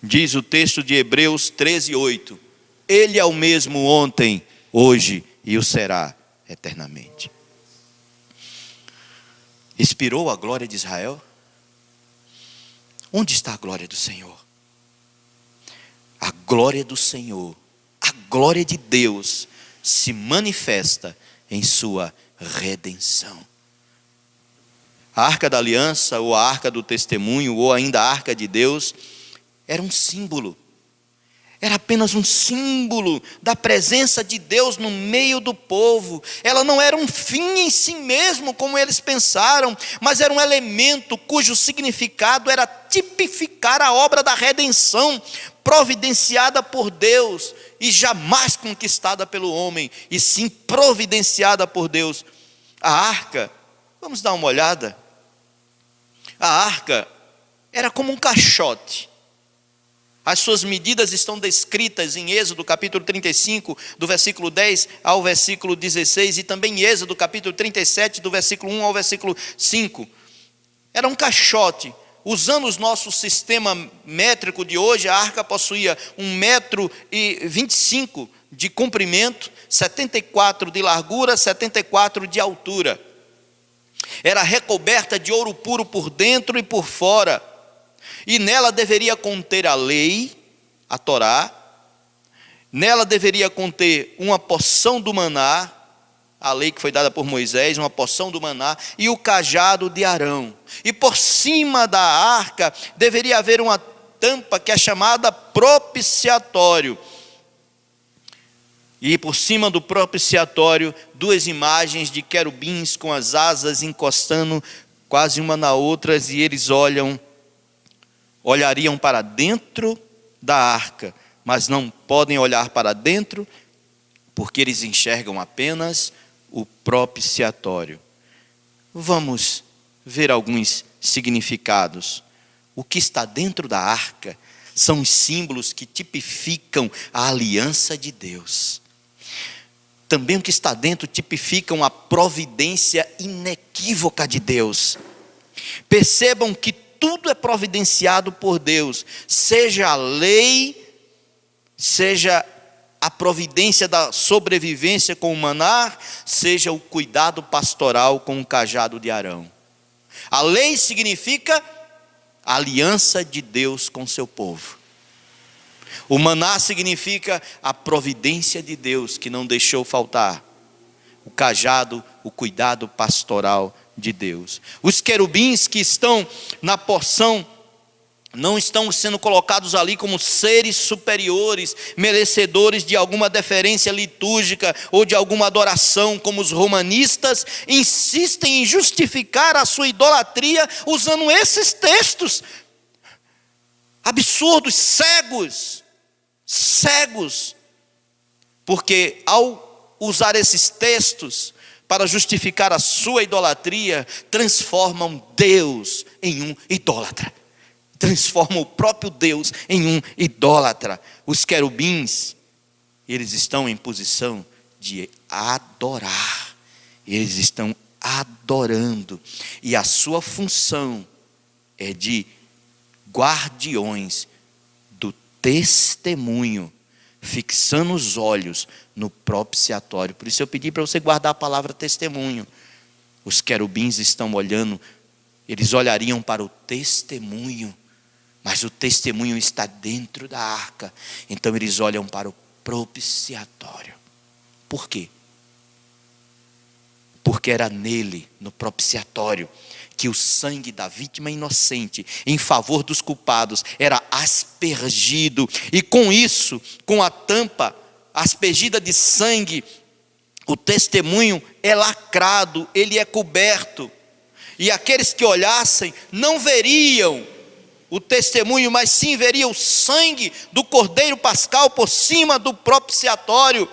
Diz o texto de Hebreus 13:8. Ele é o mesmo ontem, hoje e o será eternamente. Expirou a glória de Israel? Onde está a glória do Senhor? A glória do Senhor, a glória de Deus se manifesta em sua redenção. A Arca da Aliança, ou a Arca do Testemunho, ou ainda a Arca de Deus, era um símbolo. Era apenas um símbolo da presença de Deus no meio do povo. Ela não era um fim em si mesmo, como eles pensaram, mas era um elemento cujo significado era tipificar a obra da redenção, providenciada por Deus e jamais conquistada pelo homem, e sim providenciada por Deus. A arca, vamos dar uma olhada. A arca era como um caixote. As suas medidas estão descritas em Êxodo capítulo 35, do versículo 10 ao versículo 16, e também em Êxodo capítulo 37, do versículo 1 ao versículo 5. Era um caixote. Usando o nosso sistema métrico de hoje, a arca possuía 1,25 m de comprimento, 74 de largura, 74 de altura. Era recoberta de ouro puro por dentro e por fora. E nela deveria conter a lei, a Torá. Nela deveria conter uma porção do maná, a lei que foi dada por Moisés, uma porção do maná, e o cajado de Arão. E por cima da arca deveria haver uma tampa que é chamada propiciatório. E por cima do propiciatório, 2 imagens de querubins com as asas encostando quase uma na outra, e eles olhariam para dentro da arca, mas não podem olhar para dentro, porque eles enxergam apenas o propiciatório. Vamos ver alguns significados. O que está dentro da arca são os símbolos que tipificam a aliança de Deus. Também o que está dentro tipificam a providência inequívoca de Deus. Percebam que tudo é providenciado por Deus, seja a lei, seja a providência da sobrevivência com o maná, seja o cuidado pastoral com o cajado de Arão. A lei significa a aliança de Deus com seu povo. O maná significa a providência de Deus que não deixou faltar. O cajado, o cuidado pastoral de Deus. Os querubins que estão na porção não estão sendo colocados ali como seres superiores, merecedores de alguma deferência litúrgica ou de alguma adoração, como os romanistas insistem em justificar a sua idolatria usando esses textos. absurdos, cegos, porque ao usar esses textos para justificar a sua idolatria, transformam Deus em um idólatra, transformam o próprio Deus em um idólatra. Os querubins, eles estão em posição de adorar, eles estão adorando, e a sua função é de guardiões do testemunho, fixando os olhos no propiciatório. Por isso eu pedi para você guardar a palavra testemunho. Os querubins estão olhando, eles olhariam para o testemunho, mas o testemunho está dentro da arca, então eles olham para o propiciatório. Por quê? Porque era nele, no propiciatório, que o sangue da vítima inocente em favor dos culpados era aspergido, e com isso, com a tampa aspergida de sangue, o testemunho é lacrado, ele é coberto, e aqueles que olhassem não veriam o testemunho, mas sim veriam o sangue do Cordeiro Pascal por cima do propiciatório,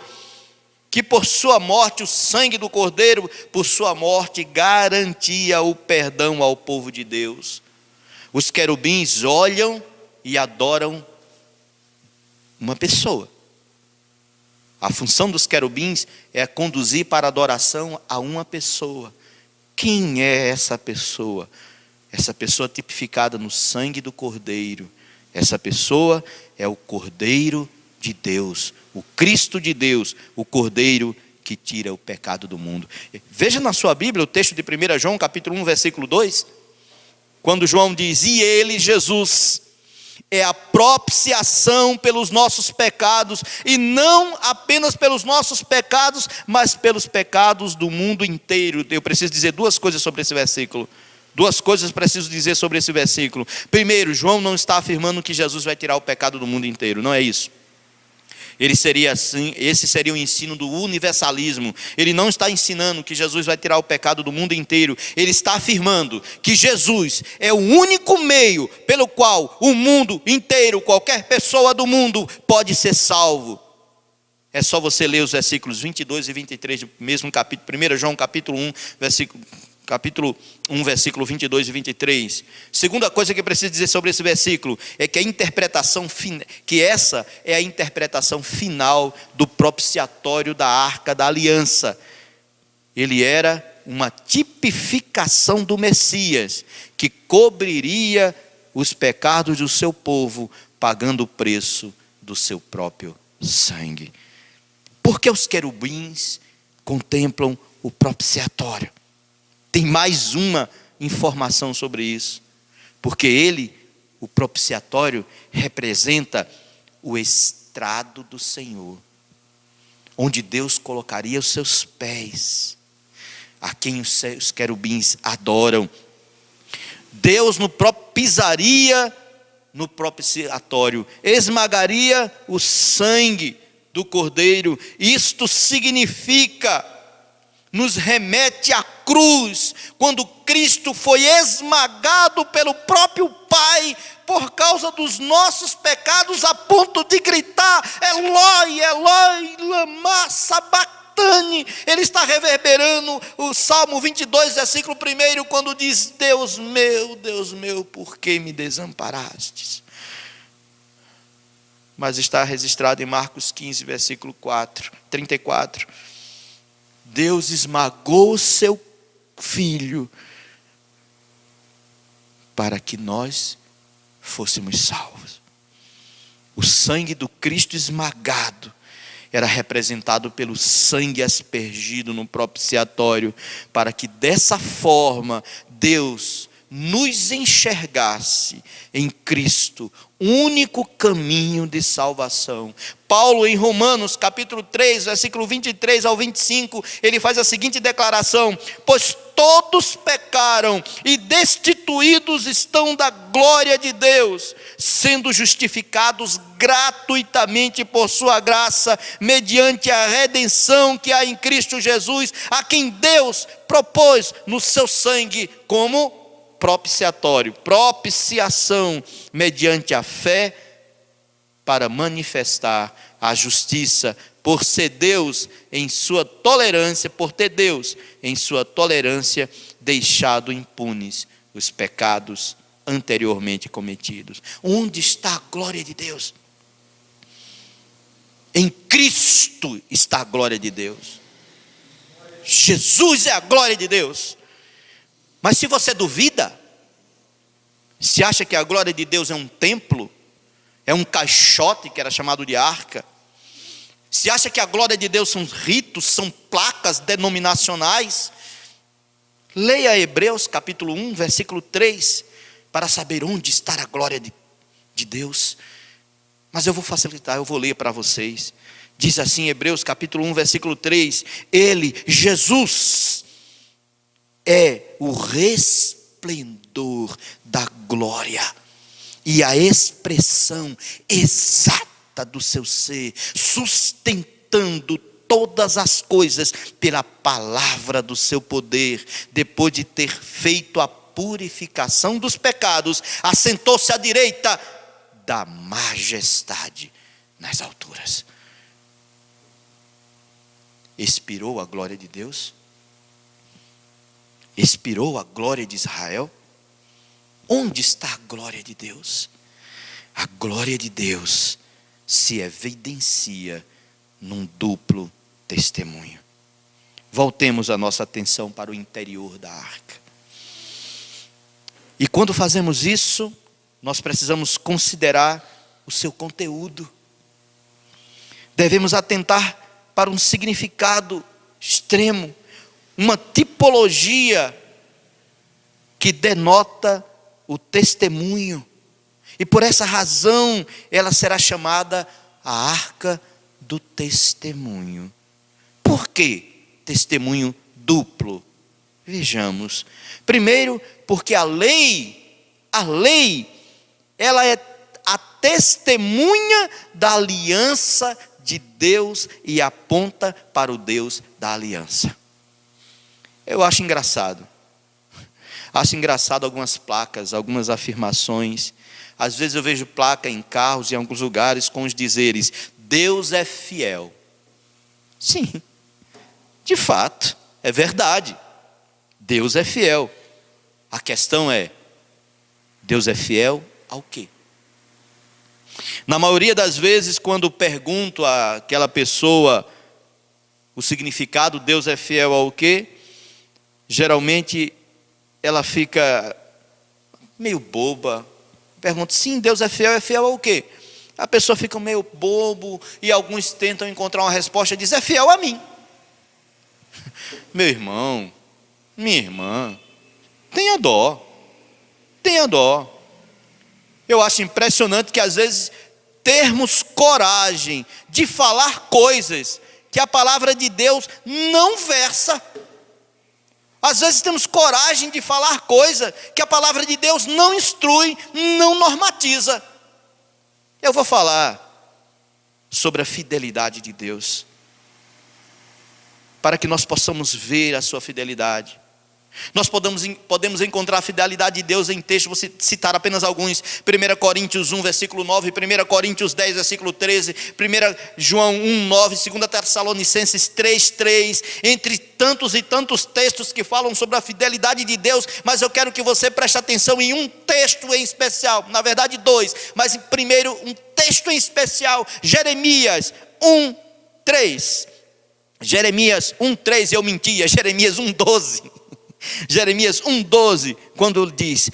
que por sua morte, o sangue do Cordeiro, por sua morte, garantia o perdão ao povo de Deus. Os querubins olham e adoram uma pessoa. A função dos querubins é conduzir para a adoração a uma pessoa. Quem é essa pessoa? Essa pessoa tipificada no sangue do Cordeiro. Essa pessoa é o Cordeiro de Deus, o Cristo de Deus, o Cordeiro que tira o pecado do mundo. Veja na sua Bíblia o texto de 1 João capítulo 1, versículo 2, quando João diz: e ele, Jesus, é a propiciação pelos nossos pecados, e não apenas pelos nossos pecados, mas pelos pecados do mundo inteiro. Eu preciso dizer duas coisas sobre esse versículo. Duas coisas preciso dizer sobre esse versículo. Primeiro, João não está afirmando que Jesus vai tirar o pecado do mundo inteiro, não é isso. Ele seria assim, esse seria o ensino do universalismo. Ele não está ensinando que Jesus vai tirar o pecado do mundo inteiro. Ele está afirmando que Jesus é o único meio pelo qual o mundo inteiro, qualquer pessoa do mundo, pode ser salvo. É só você ler os versículos 22 e 23 do mesmo capítulo, 1 João capítulo 1, capítulo 1, versículo 22 e 23. Segunda coisa que eu preciso dizer sobre esse versículo é que essa é a interpretação final do propiciatório da Arca da Aliança. Ele era uma tipificação do Messias, que cobriria os pecados do seu povo, pagando o preço do seu próprio sangue. Porque os querubins contemplam o propiciatório. Tem mais uma informação sobre isso, porque ele, o propiciatório, representa o estrado do Senhor, onde Deus colocaria os seus pés, a quem os querubins adoram. Deus pisaria no propiciatório, esmagaria o sangue do Cordeiro. Isto significa, nos remete à cruz, quando Cristo foi esmagado pelo próprio Pai por causa dos nossos pecados, a ponto de gritar: Eloi, Eloi, lama sabachthani. Ele está reverberando o Salmo 22, versículo 1, quando diz: Deus meu, por que me desamparastes? Mas está registrado em Marcos 15, versículo 34. Deus esmagou o seu Filho para que nós fôssemos salvos. O sangue do Cristo esmagado era representado pelo sangue aspergido no propiciatório, para que dessa forma Deus nos enxergasse em Cristo, único caminho de salvação. Paulo, em Romanos capítulo 3, versículo 23 ao 25, ele faz a seguinte declaração: pois todos pecaram e destituídos estão da glória de Deus, sendo justificados gratuitamente por sua graça, mediante a redenção que há em Cristo Jesus, a quem Deus propôs no seu sangue como propiciatório, propiciação mediante a fé para manifestar a justiça, por ser Deus em sua tolerância, por ter Deus em sua tolerância deixado impunes os pecados anteriormente cometidos. Onde está a glória de Deus? Em Cristo está a glória de Deus. Jesus é a glória de Deus. Mas se você duvida, se acha que a glória de Deus é um templo, é um caixote que era chamado de arca, se acha que a glória de Deus são ritos, são placas denominacionais, leia Hebreus capítulo 1, versículo 3, para saber onde está a glória de Deus. Mas eu vou facilitar, eu vou ler para vocês. Diz assim, Hebreus capítulo 1, versículo 3, Ele, Jesus, é o resplendor da glória e a expressão exata do seu ser, sustentando todas as coisas pela palavra do seu poder. Depois de ter feito a purificação dos pecados, assentou-se à direita da majestade nas alturas. Expirou a glória de Deus? Expirou a glória de Israel? Onde está a glória de Deus? A glória de Deus se evidencia num duplo testemunho. Voltemos a nossa atenção para o interior da arca. E quando fazemos isso, nós precisamos considerar o seu conteúdo. Devemos atentar para um significado extremo, uma tipologia que denota o testemunho. E por essa razão, ela será chamada a arca do testemunho. Por que testemunho duplo? Vejamos. Primeiro, porque a lei, ela é a testemunha da aliança de Deus e aponta para o Deus da aliança. Eu acho engraçado. Acho engraçado algumas placas, algumas afirmações. Às vezes eu vejo placa em carros, em alguns lugares, com os dizeres: Deus é fiel. Sim, de fato, é verdade. Deus é fiel. A questão é, Deus é fiel ao quê? Na maioria das vezes, quando pergunto àquela pessoa o significado, Deus é fiel ao quê? Geralmente ela fica meio boba. Pergunto, sim, Deus é fiel ao quê? A pessoa fica meio bobo e alguns tentam encontrar uma resposta e dizem, é fiel a mim. Meu irmão, minha irmã, tenha dó. Eu acho impressionante que às vezes termos coragem de falar coisas que a palavra de Deus não versa. Às vezes temos coragem de falar coisa que a palavra de Deus não instrui, não normatiza. Eu vou falar sobre a fidelidade de Deus, para que nós possamos ver a sua fidelidade. Nós podemos encontrar a fidelidade de Deus em textos, vou citar apenas alguns. 1 Coríntios 1, versículo 9, 1 Coríntios 10, versículo 13, 1 João 1, 9, 2 Tessalonicenses 3, 3, entre tantos e tantos textos que falam sobre a fidelidade de Deus, mas eu quero que você preste atenção em um texto em especial, na verdade dois, mas primeiro um texto em especial, Jeremias 1, 3. Jeremias 1, 3, eu mentia, Jeremias 1, 12. Jeremias 1,12, quando diz,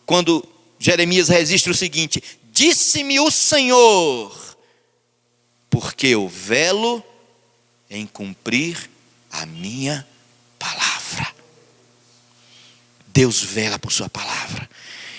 quando Jeremias registra o seguinte: disse-me o Senhor, porque eu velo em cumprir a minha palavra. Deus vela por sua palavra.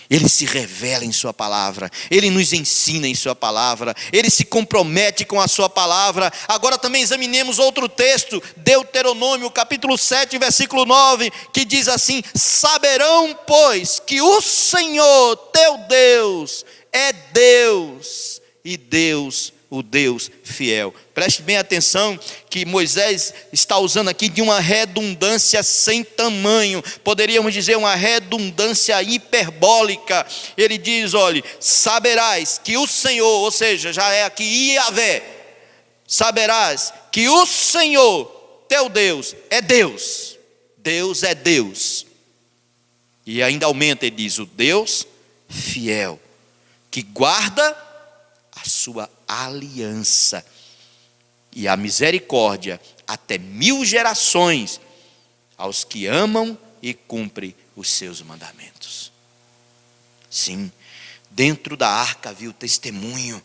Ele se revela em sua palavra, Ele nos ensina em sua palavra, Ele se compromete com a sua palavra. Agora também examinemos outro texto, Deuteronômio capítulo 7, versículo 9, que diz assim: saberão, pois, que o Senhor teu Deus é Deus, e Deus o Deus fiel. Preste bem atenção que Moisés está usando aqui de uma redundância sem tamanho, poderíamos dizer uma redundância hiperbólica. Ele diz: olhe, saberás que o Senhor, ou seja, já é aqui Yahvé, saberás que o Senhor, teu Deus, é Deus. Deus é Deus. E ainda aumenta, ele diz: o Deus fiel, que guarda a sua aliança e a misericórdia até 1000 gerações aos que amam e cumprem os seus mandamentos. Sim, dentro da arca havia o testemunho.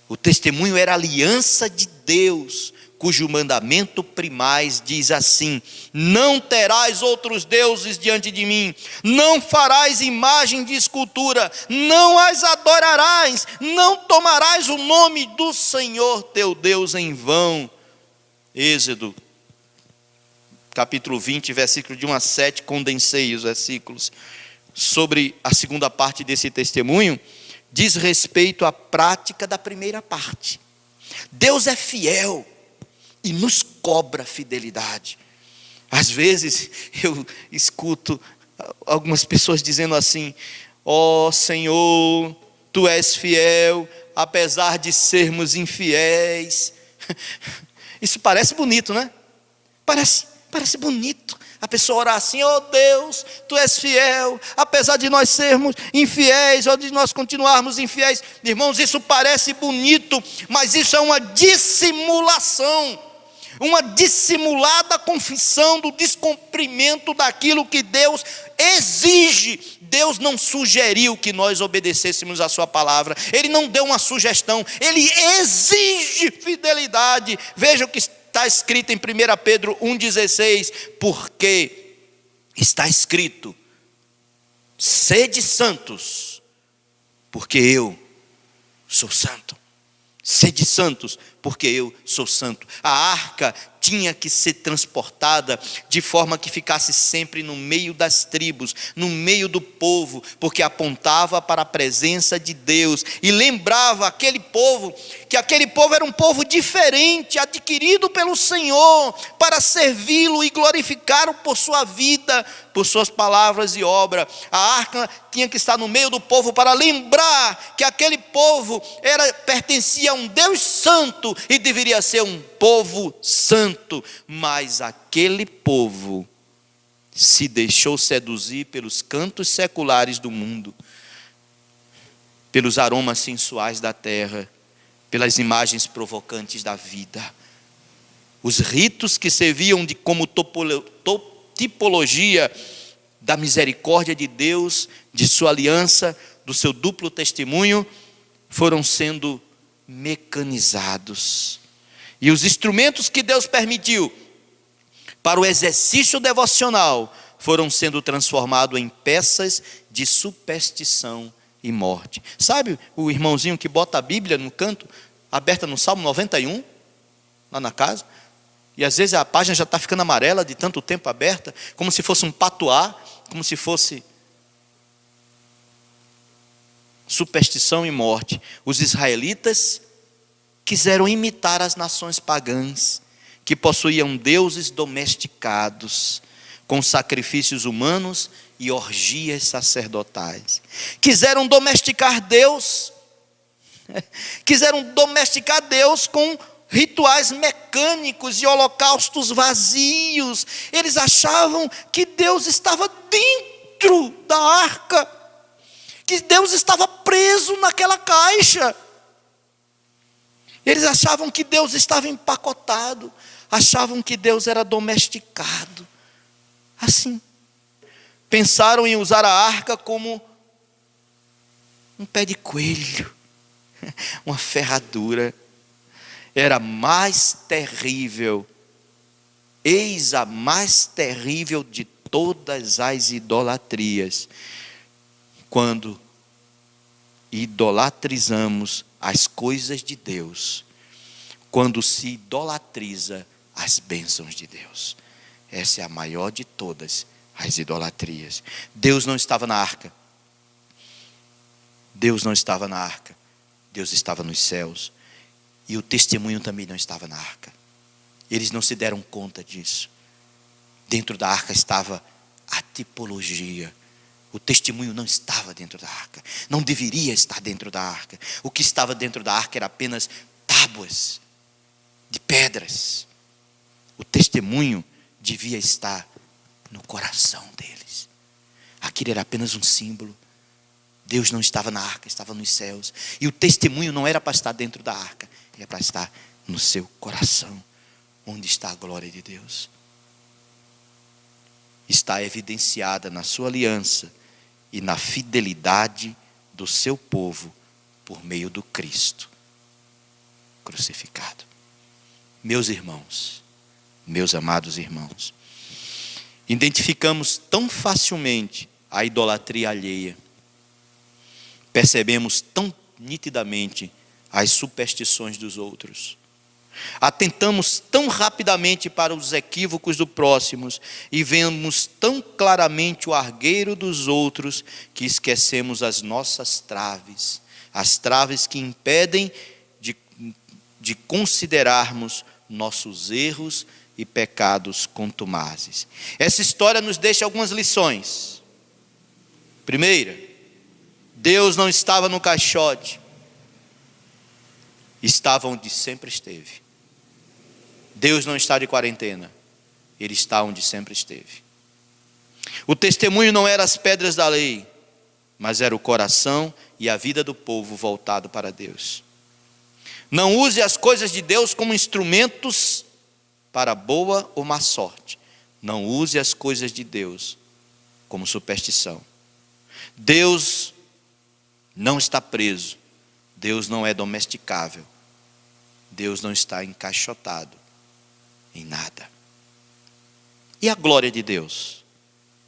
O testemunho era a aliança de Deus, cujo mandamento primaz diz assim: não terás outros deuses diante de mim, não farás imagem de escultura, não as adorarás, não tomarás o nome do Senhor teu Deus em vão. Êxodo, capítulo 20, versículo de 1 a 7, condensei os versículos. Sobre a segunda parte desse testemunho, diz respeito à prática da primeira parte. Deus é fiel e nos cobra fidelidade. Às vezes eu escuto algumas pessoas dizendo assim: ó Senhor, tu és fiel, apesar de sermos infiéis. Isso parece bonito, né? Parece bonito. A pessoa orar assim: ó Deus, tu és fiel, apesar de nós sermos infiéis, ou de nós continuarmos infiéis. Irmãos, isso parece bonito, mas isso é uma dissimulação, uma dissimulada confissão do descumprimento daquilo que Deus exige. Deus não sugeriu que nós obedecêssemos a sua palavra, Ele não deu uma sugestão, Ele exige fidelidade. Veja o que está escrito em 1 Pedro 1,16, porque está escrito: sede santos, porque eu sou santo. Sede santos, porque eu sou santo. A arca tinha que ser transportada de forma que ficasse sempre no meio das tribos, no meio do povo, porque apontava para a presença de Deus e lembrava aquele povo que aquele povo era um povo diferente, adquirido pelo Senhor para servi-lo e glorificá-lo por sua vida, por suas palavras e obra. A arca tinha que estar no meio do povo para lembrar que aquele povo pertencia a um Deus santo e deveria ser um povo santo. Mas aquele povo se deixou seduzir pelos cantos seculares do mundo, pelos aromas sensuais da terra, pelas imagens provocantes da vida. Os ritos que serviam como tipologia da misericórdia de Deus, de sua aliança, do seu duplo testemunho, foram sendo mecanizados. E os instrumentos que Deus permitiu para o exercício devocional foram sendo transformados em peças de superstição e morte. Sabe o irmãozinho que bota a Bíblia no canto, aberta no Salmo 91, lá na casa, e às vezes a página já está ficando amarela de tanto tempo aberta, como se fosse um patuá, como se fosse superstição e morte. Os israelitas quiseram imitar as nações pagãs, que possuíam deuses domesticados, com sacrifícios humanos e orgias sacerdotais. Quiseram domesticar Deus, com rituais mecânicos e holocaustos vazios. Eles achavam que Deus estava dentro da arca, que Deus estava preso naquela caixa. Eles achavam que Deus estava empacotado, achavam que Deus era domesticado. Assim, pensaram em usar a arca como um pé de coelho, uma ferradura. Era mais terrível, eis a mais terrível de todas as idolatrias, quando idolatrizamos as coisas de Deus, quando se idolatriza as bênçãos de Deus. Essa é a maior de todas as idolatrias. Deus não estava na arca. Deus não estava na arca. Deus estava nos céus. E o testemunho também não estava na arca. Eles não se deram conta disso. Dentro da arca estava a tipologia. O testemunho não estava dentro da arca. Não deveria estar dentro da arca. O que estava dentro da arca era apenas tábuas de pedras. O testemunho devia estar no coração deles. Aquilo era apenas um símbolo. Deus não estava na arca, estava nos céus. E o testemunho não era para estar dentro da arca, era para estar no seu coração, onde está a glória de Deus. Está evidenciada na sua aliança e na fidelidade do seu povo por meio do Cristo crucificado. Meus irmãos, meus amados irmãos, identificamos tão facilmente a idolatria alheia, percebemos tão nitidamente as superstições dos outros, atentamos tão rapidamente para os equívocos do próximo e vemos tão claramente o argueiro dos outros que esquecemos as nossas traves, as traves que impedem de considerarmos nossos erros e pecados contumazes. Essa história nos deixa algumas lições. Primeira, Deus não estava no caixote, estava onde sempre esteve. Deus não está de quarentena, Ele está onde sempre esteve. O testemunho não era as pedras da lei, mas era o coração e a vida do povo voltado para Deus. Não use as coisas de Deus como instrumentos para boa ou má sorte. Não use as coisas de Deus como superstição. Deus não está preso. Deus não é domesticável. Deus não está encaixotado em nada. E a glória de Deus?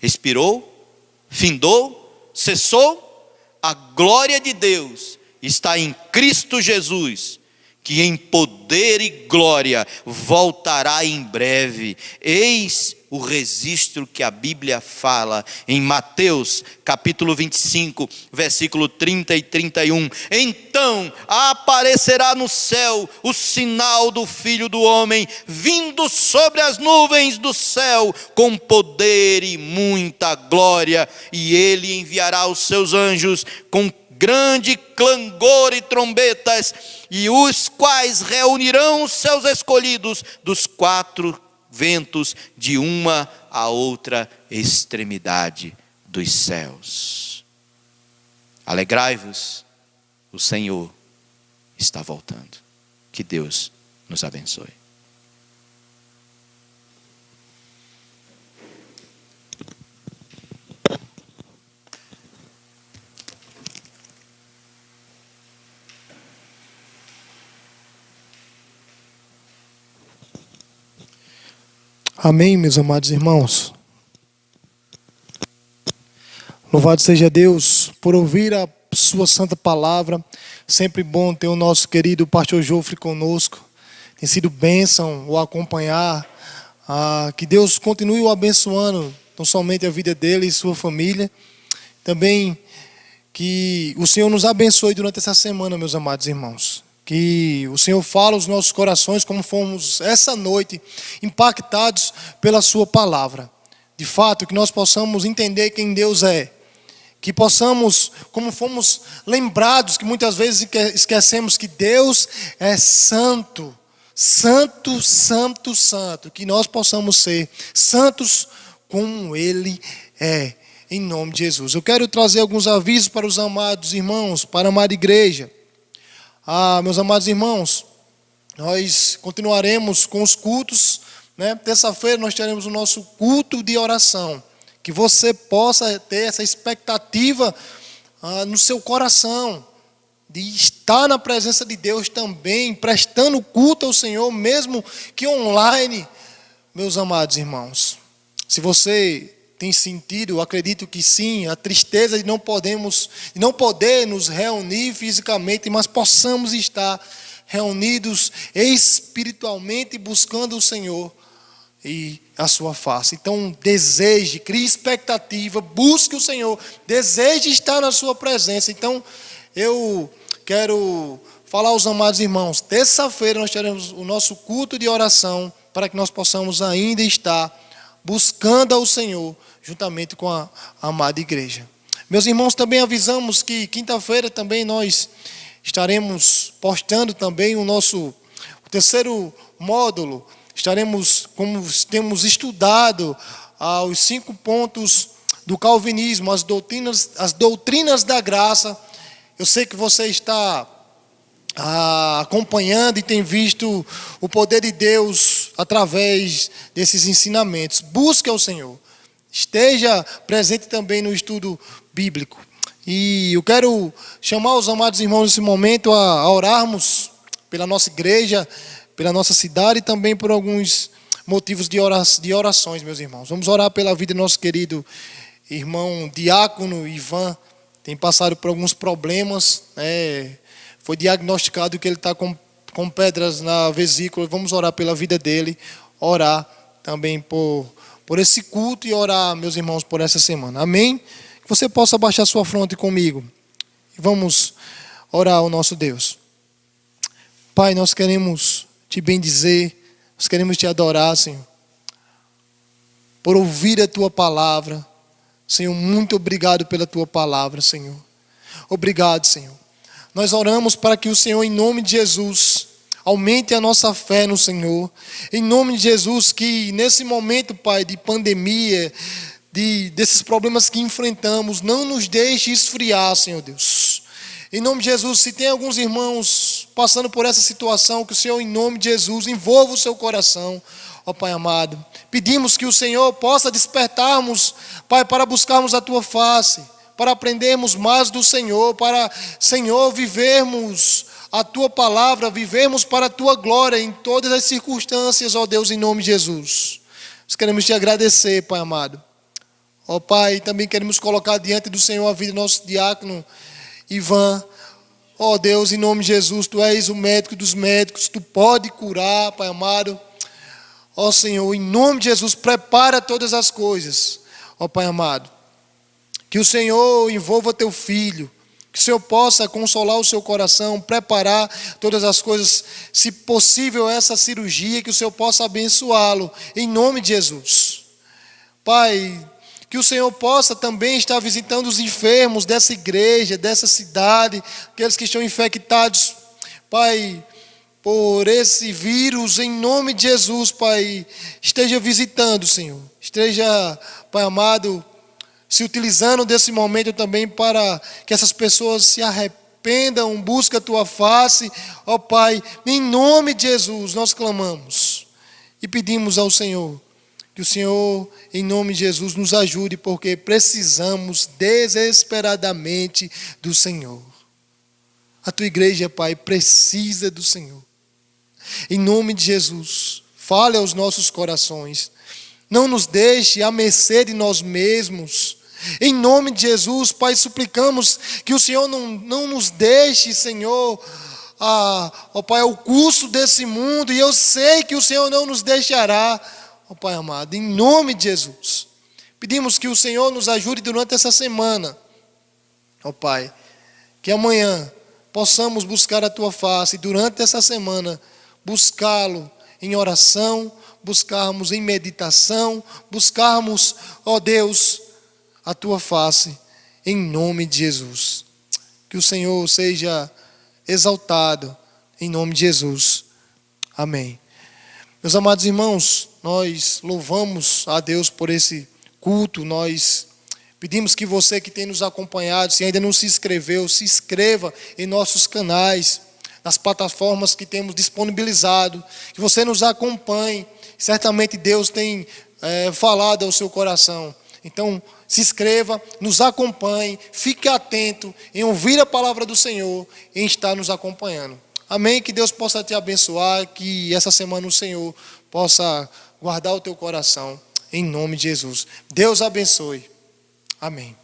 Expirou? Findou? Cessou? A glória de Deus está em Cristo Jesus, que em poder e glória voltará em breve. Eis o registro que a Bíblia fala em Mateus capítulo 25, versículo 30 e 31. Então aparecerá no céu o sinal do Filho do Homem, vindo sobre as nuvens do céu, com poder e muita glória. E ele enviará os seus anjos com grande clangor e trombetas, e os quais reunirão os seus escolhidos dos quatro ventos, de uma a outra extremidade dos céus. Alegrai-vos, o Senhor está voltando. Que Deus nos abençoe. Amém, meus amados irmãos. Louvado seja Deus por ouvir a sua santa palavra. Sempre bom ter o nosso querido pastor Jofre conosco. Tem sido bênção o acompanhar. Que Deus continue o abençoando, não somente a vida dele e sua família. Também que o Senhor nos abençoe durante essa semana, meus amados irmãos. Que o Senhor fala aos nossos corações como fomos essa noite impactados pela sua palavra. De fato, que nós possamos entender quem Deus é. Que possamos, como fomos lembrados, que muitas vezes esquecemos que Deus é santo. Santo, santo, santo. Que nós possamos ser santos como Ele é. Em nome de Jesus. Eu quero trazer alguns avisos para os amados irmãos, para a amada igreja. Meus amados irmãos, nós continuaremos com os cultos, né? Terça-feira nós teremos o nosso culto de oração. Que você possa ter essa expectativa no seu coração, de estar na presença de Deus também, prestando culto ao Senhor, mesmo que online, meus amados irmãos. Se você tem sentido, eu acredito que sim, a tristeza de não poder nos reunir fisicamente, mas possamos estar reunidos espiritualmente buscando o Senhor e a sua face. Então deseje, crie expectativa, busque o Senhor, deseje estar na sua presença. Então eu quero falar aos amados irmãos, terça-feira nós teremos o nosso culto de oração, para que nós possamos ainda estar buscando ao Senhor, juntamente com a amada igreja. Meus irmãos, também avisamos que quinta-feira também nós estaremos postando também o terceiro módulo. Estaremos, como temos estudado, os 5 pontos do calvinismo, as doutrinas da graça. Eu sei que você está acompanhando e tem visto o poder de Deus através desses ensinamentos. Busque ao Senhor. Esteja presente também no estudo bíblico. E eu quero chamar os amados irmãos nesse momento a orarmos pela nossa igreja, pela nossa cidade e também por alguns motivos de orações, meus irmãos. Vamos orar pela vida do nosso querido irmão diácono Ivan. Tem passado por alguns problemas, foi diagnosticado que ele está com pedras na vesícula. Vamos orar pela vida dele, orar também por esse culto e orar, meus irmãos, por essa semana. Amém? Que você possa baixar sua fronte comigo. E vamos orar ao nosso Deus. Pai, nós queremos te bendizer, nós queremos te adorar, Senhor, por ouvir a tua palavra. Senhor, muito obrigado pela tua palavra, Senhor. Obrigado, Senhor. Nós oramos para que o Senhor, em nome de Jesus, aumente a nossa fé no Senhor. Em nome de Jesus, que nesse momento, Pai, de pandemia, desses problemas que enfrentamos, não nos deixe esfriar, Senhor Deus. Em nome de Jesus, se tem alguns irmãos passando por essa situação, que o Senhor, em nome de Jesus, envolva o seu coração, ó Pai amado. Pedimos que o Senhor possa despertarmos, Pai, para buscarmos a tua face, para aprendermos mais do Senhor, para, Senhor, vivermos a tua palavra, vivermos para a tua glória em todas as circunstâncias, ó Deus, em nome de Jesus. Nós queremos te agradecer, Pai amado. Ó Pai, também queremos colocar diante do Senhor a vida do nosso diácono Ivan. Ó Deus, em nome de Jesus, tu és o médico dos médicos, tu pode curar, Pai amado. Ó Senhor, em nome de Jesus, prepara todas as coisas, ó Pai amado. Que o Senhor envolva teu filho, que o Senhor possa consolar o seu coração, preparar todas as coisas, se possível essa cirurgia, que o Senhor possa abençoá-lo, em nome de Jesus. Pai, que o Senhor possa também estar visitando os enfermos dessa igreja, dessa cidade, aqueles que estão infectados, Pai, por esse vírus, em nome de Jesus, Pai, esteja visitando, Senhor, esteja, Pai amado, se utilizando desse momento também para que essas pessoas se arrependam, busquem a tua face, ó Pai, em nome de Jesus nós clamamos e pedimos ao Senhor, que o Senhor, em nome de Jesus, nos ajude, porque precisamos desesperadamente do Senhor. A tua igreja, Pai, precisa do Senhor. Em nome de Jesus, fale aos nossos corações, não nos deixe à mercê de nós mesmos. Em nome de Jesus, Pai, suplicamos que o Senhor não nos deixe, Senhor, ó Pai, ao curso desse mundo, e eu sei que o Senhor não nos deixará, ó Pai amado, em nome de Jesus. Pedimos que o Senhor nos ajude durante essa semana, ó Pai, que amanhã possamos buscar a tua face, e durante essa semana buscá-lo em oração, buscarmos em meditação, buscarmos, ó Deus, a tua face, em nome de Jesus. Que o Senhor seja exaltado, em nome de Jesus. Amém. Meus amados irmãos, nós louvamos a Deus por esse culto. Nós pedimos que você que tem nos acompanhado, se ainda não se inscreveu, se inscreva em nossos canais, nas plataformas que temos disponibilizado, que você nos acompanhe. Certamente Deus tem falado ao seu coração. Então, se inscreva, nos acompanhe, fique atento em ouvir a palavra do Senhor e em estar nos acompanhando. Amém? Que Deus possa te abençoar, que essa semana o Senhor possa guardar o teu coração, em nome de Jesus. Deus abençoe. Amém.